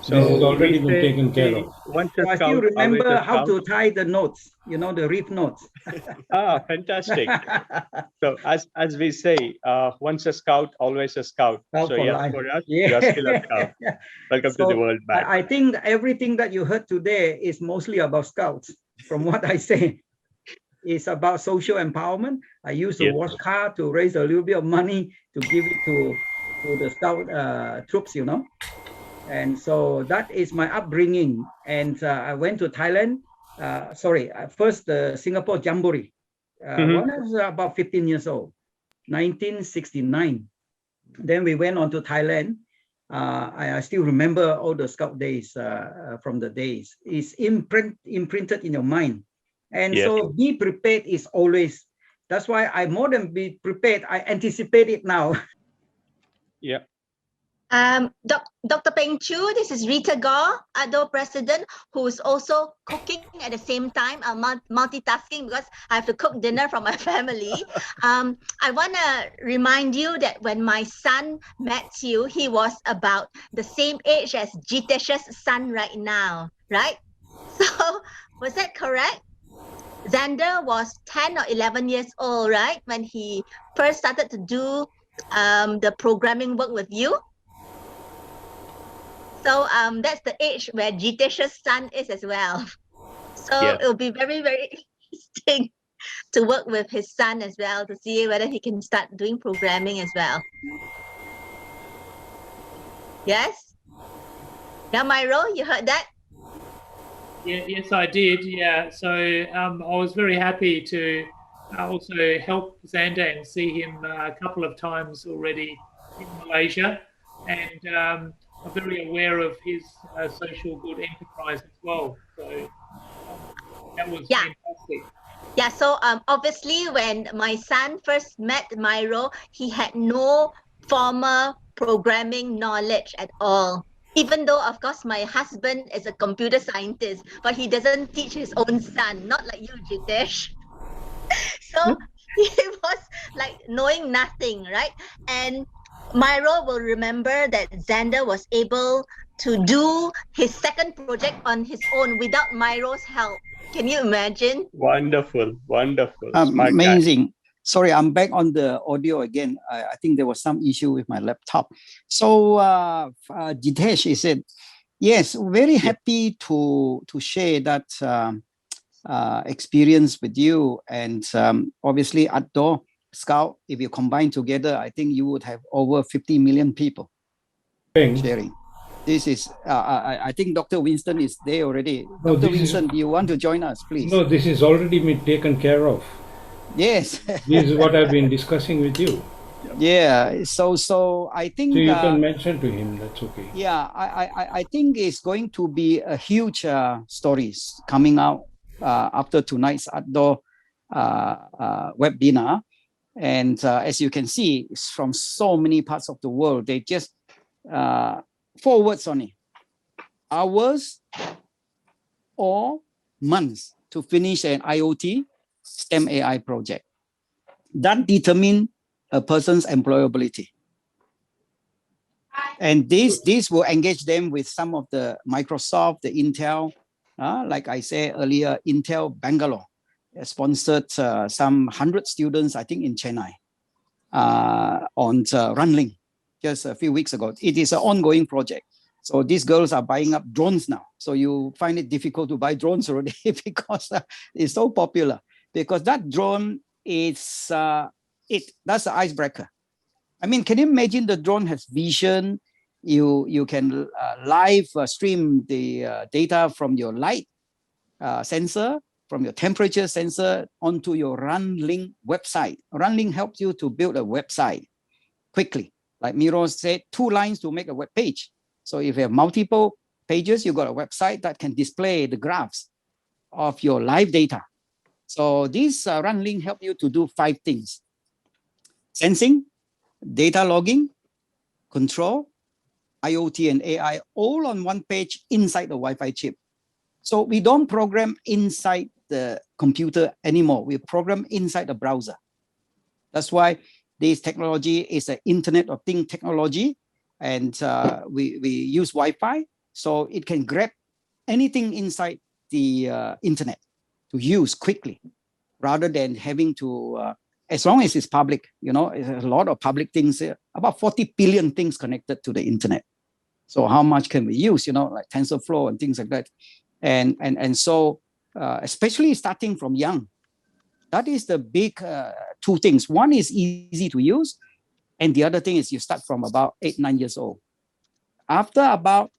So this has already we been say taken care of. once a So I scout, still always remember a how scout. to tie the knots, the reef knots. Ah, fantastic. So as we say, once a scout, always a scout. Scout So for yes, life. for us, Yeah. you are still a scout. Welcome to the So world back. I think everything that you heard today is mostly about scouts. From what I say, it's about social empowerment. I used to Yes. wash car to raise a little bit of money to give it to the scout troops, And so that is my upbringing. And I went to Thailand. First the Singapore Jamboree. When I was about 15 years old, 1969. Then we went on to Thailand. I still remember all the scout days from the days. It's imprinted in your mind. And Yes. so be prepared is always. That's why I more than be prepared, I anticipate it now. Yeah. Dr. Peng Chu, this is Rita Gaw, ARTDO President, who is also cooking at the same time, multitasking because I have to cook dinner for my family. I want to remind you that when my son met you, he was about the same age as Jitesh's son right now, right? So was that correct? Xander was 10 or 11 years old, right? When he first started to do the programming work with you. So that's the age where Jitesh's son is as well. So Yeah. it'll be very, very interesting to work with his son as well to see whether he can start doing programming as well. Yes? Yeah, Myro, you heard that? Yeah, yes, I did. Yeah, so I was very happy to also help Xander and see him a couple of times already in Malaysia, and I'm very aware of his social good enterprise as well. So that was fantastic. Yeah, so obviously when my son first met Myro, he had no formal programming knowledge at all. Even though, of course, my husband is a computer scientist, but he doesn't teach his own son, not like you, Jitesh. So he was like knowing nothing, right? And Myro will remember that Xander was able to do his second project on his own without Myro's help. Can you imagine? Wonderful, wonderful. Smart guy. Amazing. Sorry, I'm back on the audio again. I think there was some issue with my laptop. So Jitesh, he said, yes, very happy to share that experience with you. And obviously ARTDO Scout, if you combine together, I think you would have over 50 million people sharing. This is, I think Dr. Winston is there already. No, Dr. Winston, do you want to join us, please? No, this is already been taken care of. Yes. This is what I've been discussing with you. Yeah, so I think... So you can mention to him, that's okay. Yeah, I think it's going to be a huge stories coming out after tonight's ARTDO webinar. And as you can see, it's from so many parts of the world. They just 4 words only: hours or months to finish an IoT STEM AI project. That determines a person's employability. And this will engage them with some of the Microsoft, the Intel, like I said earlier, Intel Bangalore sponsored some 100 students, I think in Chennai, on Runlink just a few weeks ago. It is an ongoing project. So these girls are buying up drones now. So you find it difficult to buy drones already because it's so popular. Because that drone is, that's the icebreaker. I mean, can you imagine the drone has vision? You can live stream the data from your light sensor, from your temperature sensor onto your Runlink website. Runlink helps you to build a website quickly. Like Miro said, 2 lines to make a web page. So if you have multiple pages, you got a website that can display the graphs of your live data. So this Runlink help you to do 5 things: sensing, data logging, control, IoT and AI, all on one page inside the Wi-Fi chip. So we don't program inside the computer anymore. We program inside the browser. That's why this technology is an Internet of Things technology. And we use Wi-Fi. So it can grab anything inside the internet to use quickly, rather than having to, as long as it's public, you know, a lot of public things, about 40 billion things connected to the internet. So how much can we use, you know, like TensorFlow and things like that. And so, especially starting from young, that is the big two things. One is easy to use, and the other thing is you start from about 8, 9 years old. After about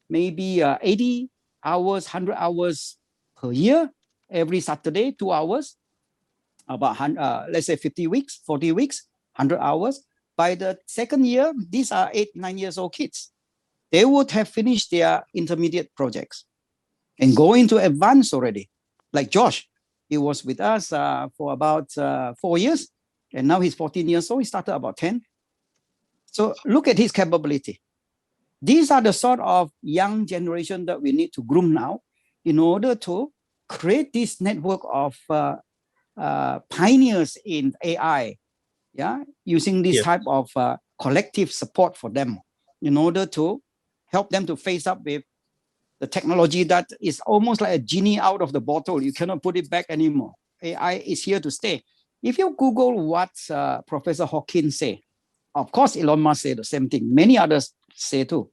maybe 80 hours, 100 hours per year, every Saturday, 2 hours, about let's say 50 weeks, 40 weeks, 100 hours. By the second year, these are 8, 9 years old kids. They would have finished their intermediate projects and go into advanced already. Like Josh, he was with us for about 4 years, and now he's 14 years old. He started about 10. So look at his capability. These are the sort of young generation that we need to groom now in order to create this network of pioneers in AI, yeah, using this type of collective support for them in order to help them to face up with the technology that is almost like a genie out of the bottle. You cannot put it back anymore. AI is here to stay. If you Google what Professor Hawkins say, of course, Elon Musk say the same thing. Many others say too.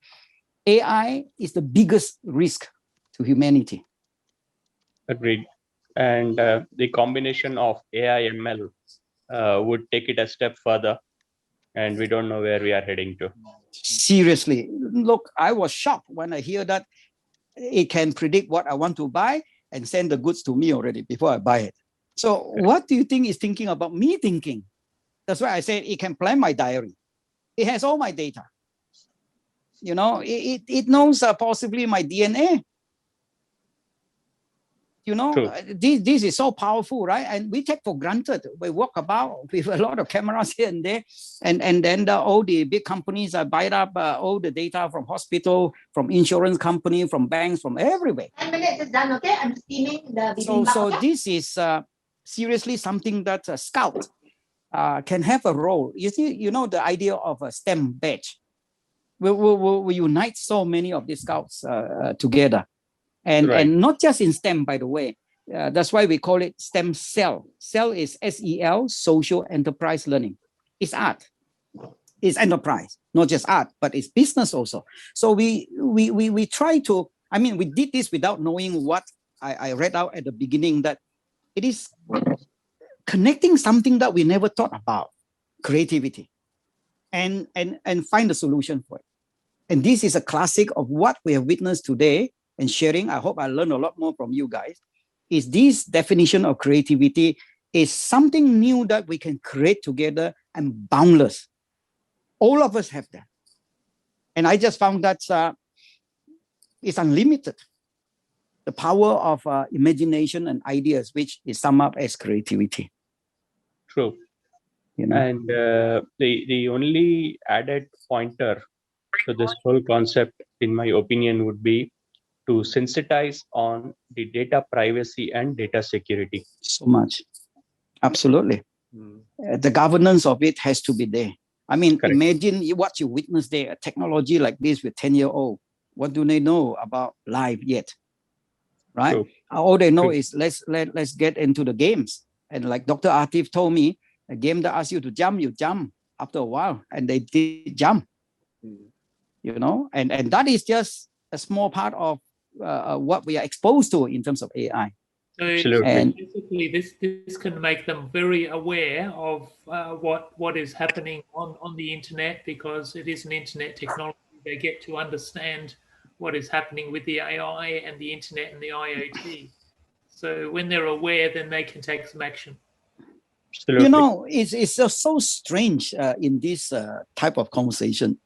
AI is the biggest risk to humanity. Agreed. And the combination of AI ML would take it a step further, and we don't know where we are heading to. Seriously, look, I was shocked when I hear that it can predict what I want to buy and send the goods to me already before I buy it. So what do you think is thinking about me thinking? That's why I said it can plan my diary. It has all my data. You know, it knows possibly my DNA. You know, this is so powerful, right? And we take for granted. We walk about with a lot of cameras here and there, and then all the big companies buy up all the data from hospital, from insurance company, from banks, from everywhere. 10 minutes is done, okay? I'm steaming the bibimbap. So this is seriously something that a scout can have a role. You see, you know, the idea of a STEM badge. We unite so many of these scouts together. And not just in STEM, by the way. That's why we call it STEMSEL. SEL is SEL, social enterprise learning. It's art. It's enterprise, not just art, but it's business also. So we try to, I mean, we did this without knowing what I read out at the beginning, that it is connecting something that we never thought about, creativity, and find a solution for it. And this is a classic of what we have witnessed today and sharing. I hope I learned a lot more from you guys. Is this definition of creativity is something new that we can create together and boundless. All of us have that. And I just found that it's unlimited. The power of imagination and ideas, which is summed up as creativity. True. You know? And the only added pointer to this whole concept, in my opinion, would be to sensitize on the data privacy and data security. So much. Absolutely. The governance of it has to be there. I mean, imagine what you witnessed there, a technology like this with 10-year-old. What do they know about life yet? Right? True. All they know is let's get into the games. And like Dr. Atif told me, a game that asks you to jump, you jump after a while, and they did jump. You know, and that is just a small part of what we are exposed to in terms of AI. So basically, this can make them very aware of what is happening on the internet, because it is an internet technology. They get to understand what is happening with the AI and the internet and the IoT. So when they're aware, then they can take some action. Absolutely. You know, it's just so strange in this type of conversation.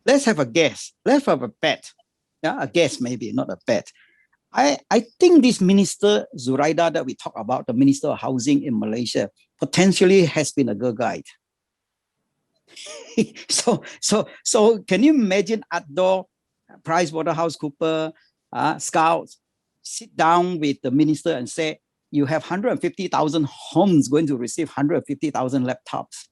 Let's have a guess. Let's have a bet. Yeah, a guess maybe, not a bet. I think this Minister Zuraida that we talk about, the Minister of Housing in Malaysia, potentially has been a girl guide. so can you imagine ARTDO, PricewaterhouseCoopers, Scouts, sit down with the minister and say, you have 150,000 homes going to receive 150,000 laptops.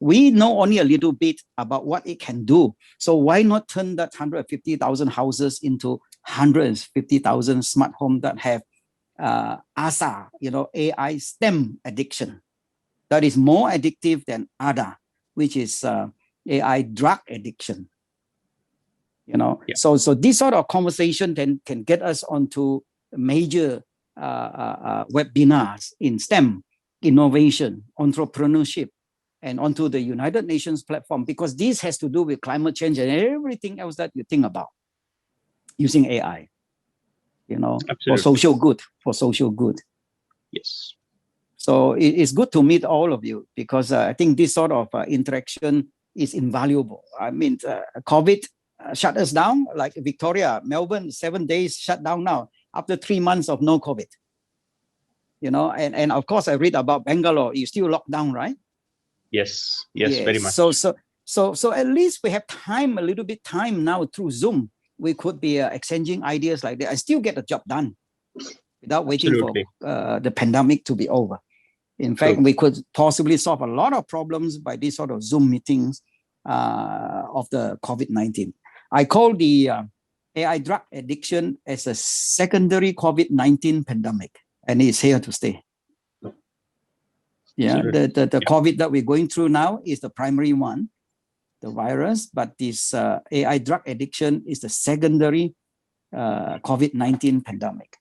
We know only a little bit about what it can do. So why not turn that 150,000 houses into 150,000 smart homes that have ASA, AI STEM addiction? That is more addictive than ARTDO, which is AI drug addiction. So this sort of conversation can get us onto major webinars in STEM, innovation, entrepreneurship, and onto the United Nations platform, because this has to do with climate change and everything else that you think about using AI, for social good. Yes. So it's good to meet all of you, because I think this sort of interaction is invaluable. I mean, COVID shut us down, like Victoria, Melbourne, 7 days shut down now after 3 months of no COVID. And of course I read about Bangalore, you still locked down, right? Yes, very much. So at least we have time, a little bit time now through Zoom. We could be exchanging ideas like that. I still get the job done without waiting for the pandemic to be over. In fact, we could possibly solve a lot of problems by these sort of Zoom meetings of the COVID-19. I call the AI drug addiction as a secondary COVID-19 pandemic, and it's here to stay. Yeah, the COVID that we're going through now is the primary one, the virus, but this AI drug addiction is the secondary COVID-19 pandemic.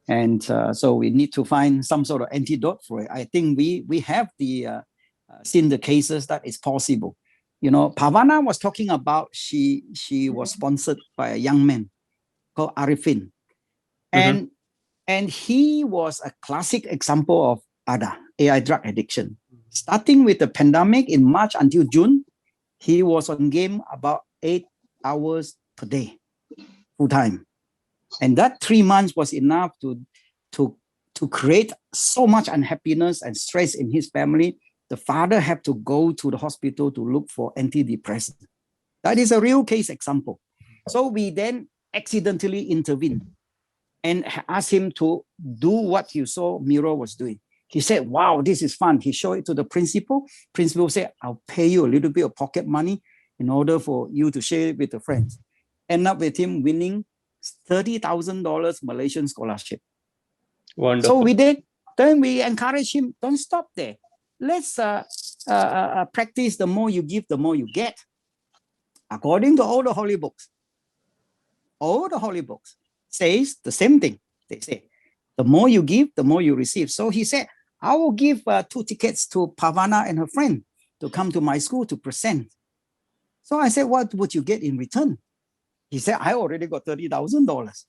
And so we need to find some sort of antidote for it. I think we have seen the cases that it's possible. Pavana was talking about she was sponsored by a young man called Arifin. And he was a classic example of ARTDO, AI drug addiction. Starting with the pandemic in March until June, he was on game about 8 hours per day, full time. And that 3 months was enough to create so much unhappiness and stress in his family. The father had to go to the hospital to look for antidepressant. That is a real case example. So we then accidentally intervened and asked him to do what you saw Miro was doing. He said, wow, this is fun. He showed it to the principal. Principal said, I'll pay you a little bit of pocket money in order for you to share it with the friends. End up with him winning $30,000 Malaysian scholarship. Wonderful. So we did. Then we encourage him, don't stop there. Let's practice. The more you give, the more you get. According to all the holy books says the same thing. They say, the more you give, the more you receive. So he said, I will give 2 tickets to Pavana and her friend to come to my school to present. So I said, what would you get in return? He said, I already got $30,000.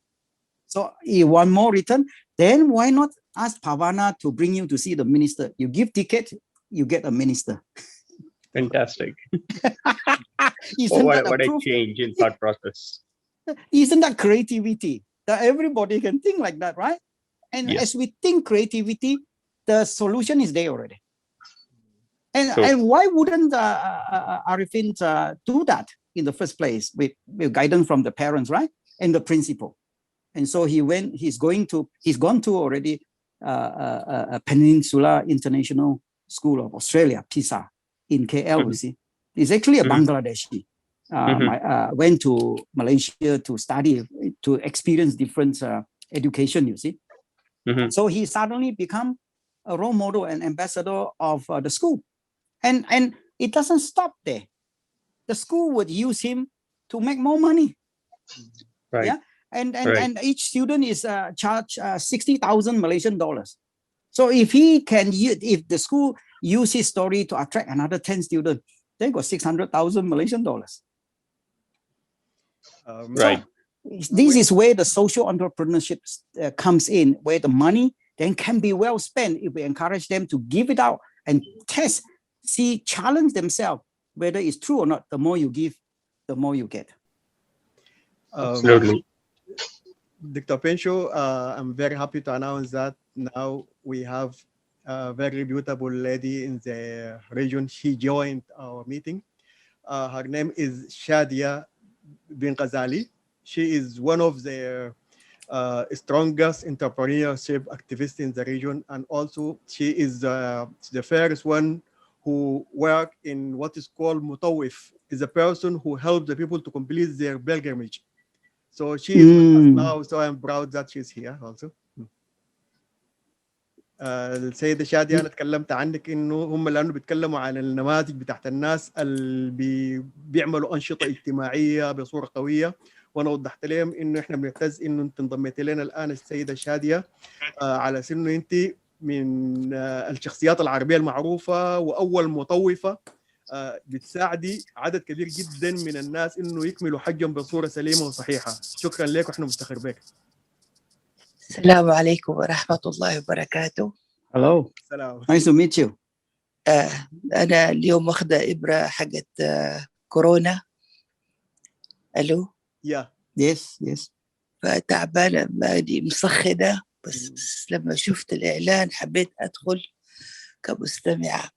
So you want more return? Then why not ask Pavana to bring you to see the minister? You give ticket, you get a minister. Fantastic. Isn't what that a change in thought process. Isn't that creativity? That everybody can think like that, right? And as we think creativity, the solution is there already. And why wouldn't Arifin do that in the first place with guidance from the parents, right? And the principal. And so he's gone to already a Peninsula International School of Australia, PISA, in KL, you see. He's actually a Bangladeshi. Went to Malaysia to study, to experience different education, you see. So he suddenly become a role model and ambassador of the school. And it doesn't stop there. The school would use him to make more money. Right. Yeah. And each student is charged 60,000 Malaysian dollars. So if the school use his story to attract another 10 students, they got 600,000 Malaysian dollars. Right. So this is where the social entrepreneurship comes in, where the money then can be well spent if we encourage them to give it out and test, challenge themselves, whether it's true or not. The more you give, the more you get. Absolutely. Dr. Pencho, I'm very happy to announce that now we have a very beautiful lady in the region. She joined our meeting. Her name is Shadia bin Ghazali. She is one of the strongest entrepreneurship activist in the region, and also she is the first one who worked in what is called mutawif, is a person who helps the people to complete their pilgrimage. So she is with us now, so I'm proud that she's here also. السيدة شادية أنا تكلمت عنك إنه هم لأنه بيتكلموا عن النماذج بتاعت الناس اللي بيعملوا أنشطة اجتماعية بصورة قوية، وأنا وضحت لهم إنه إحنا بنعتز إنه أنت انضميت لنا الآن السيدة شادية على إنه أنت من الشخصيات العربية المعروفة وأول مطوفة بتساعدي عدد كبير جدا من الناس إنه يكملوا حجهم بصورة سليمة وصحيحة. شكرا لك وإحنا مفتخر بك. السلام عليكم ورحمة الله وبركاته. Hello. Nice to meet you. أنا اليوم واخدة إبرة حقت كورونا. ألو. Yeah. Yes. فتعبانة بادي مسخنة، بس لما شفت الإعلان حبيت أدخل كمستمعة.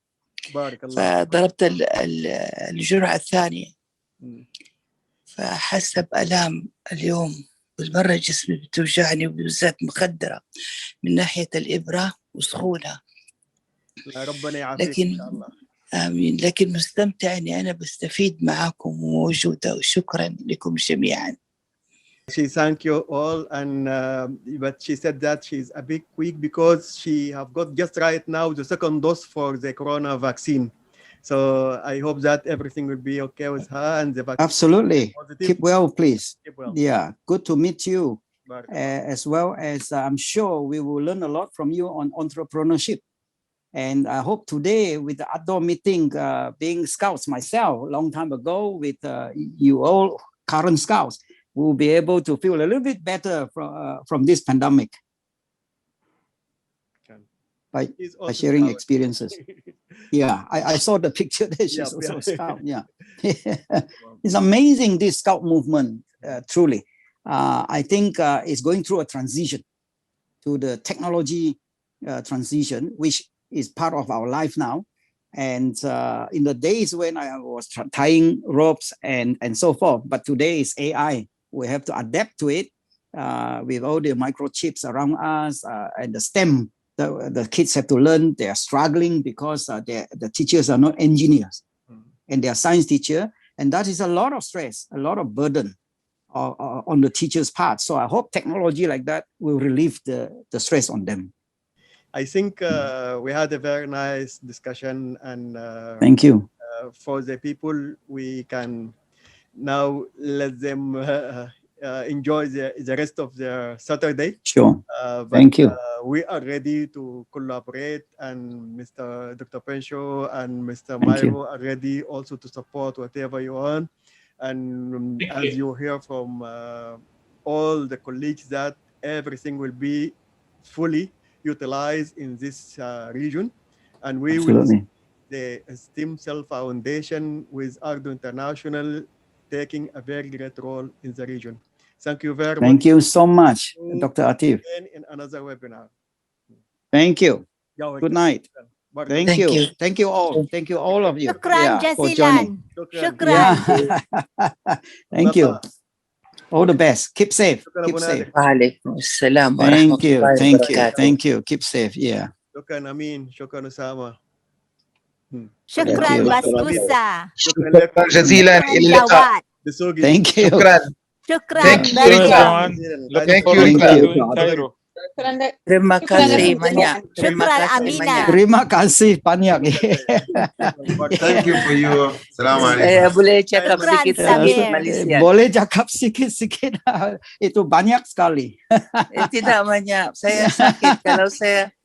بارك الله. فضربت الجرعة الثانية، فحاسة بألام اليوم بالمرة، جسمي بتوجعني وبالذات مخدرة من ناحية الإبرة وسخونة. لا ربنا يعافيك إن شاء الله. آمين. لكن مستمتع إني أنا بستفيد معاكم وموجودة، وشكرا لكم جميعا. She thank you all, and but she said that she's a bit weak because she have got just right now the second dose for the corona vaccine. So I hope that everything will be okay with her and the vaccine. Absolutely. Keep well, please. Keep well. Yeah, good to meet you. As well as I'm sure we will learn a lot from you on entrepreneurship. And I hope today with the ARTDO meeting, being scouts myself a long time ago with you all current scouts, we'll be able to feel a little bit better from this pandemic by sharing experiences. Yeah, I saw the picture there. She's also a scout. Yeah. It's amazing, this scout movement, truly. I think it's going through a transition to the technology transition, which is part of our life now. And in the days when I was tying ropes and so forth, but today is AI. We have to adapt to it with all the microchips around us and the STEM. The kids have to learn. They are struggling because the teachers are not engineers and they are science teacher. And that is a lot of stress, a lot of burden on the teacher's part. So I hope technology like that will relieve the stress on them. I think we had a very nice discussion, and thank you. For the people, we can now let them enjoy the rest of their Saturday. Sure. Thank you. We are ready to collaborate, and Dr. Pencho and Mr. Mairo are ready also to support whatever you want. And as you hear from all the colleagues, that everything will be fully utilized in this region, and we will see the STEMSEL Foundation with ARTDO International taking a very great role in the region. Thank you very much. Thank you so much, Dr. Atif. Again in another webinar. Thank you. Good night. Thank you. Thank you all. Thank you all of you. Shukran for joining. Shukran. Thank you. All the best. Keep safe. Keep safe. وعليكم السلام ورحمة Thank you. الله Thank you. وبركاته. Thank you. Keep safe. Yeah. شكرا أمين. شكرا أسامة. شكرا بسبوسة. شكرا جزيلا. إلى اللقاء. Thank you. شكرا. شكرا. Thank you. Thank you. Terima kasih banyak. Shukran Amina. Terima kasih banyak. Thank you for you. Assalamualaikum. Saya boleh cakap sikit Samir. Malaysia. Boleh cakap sikit-sikit. Itu banyak sekali. Tidak banyak. Saya sakit. Kalau saya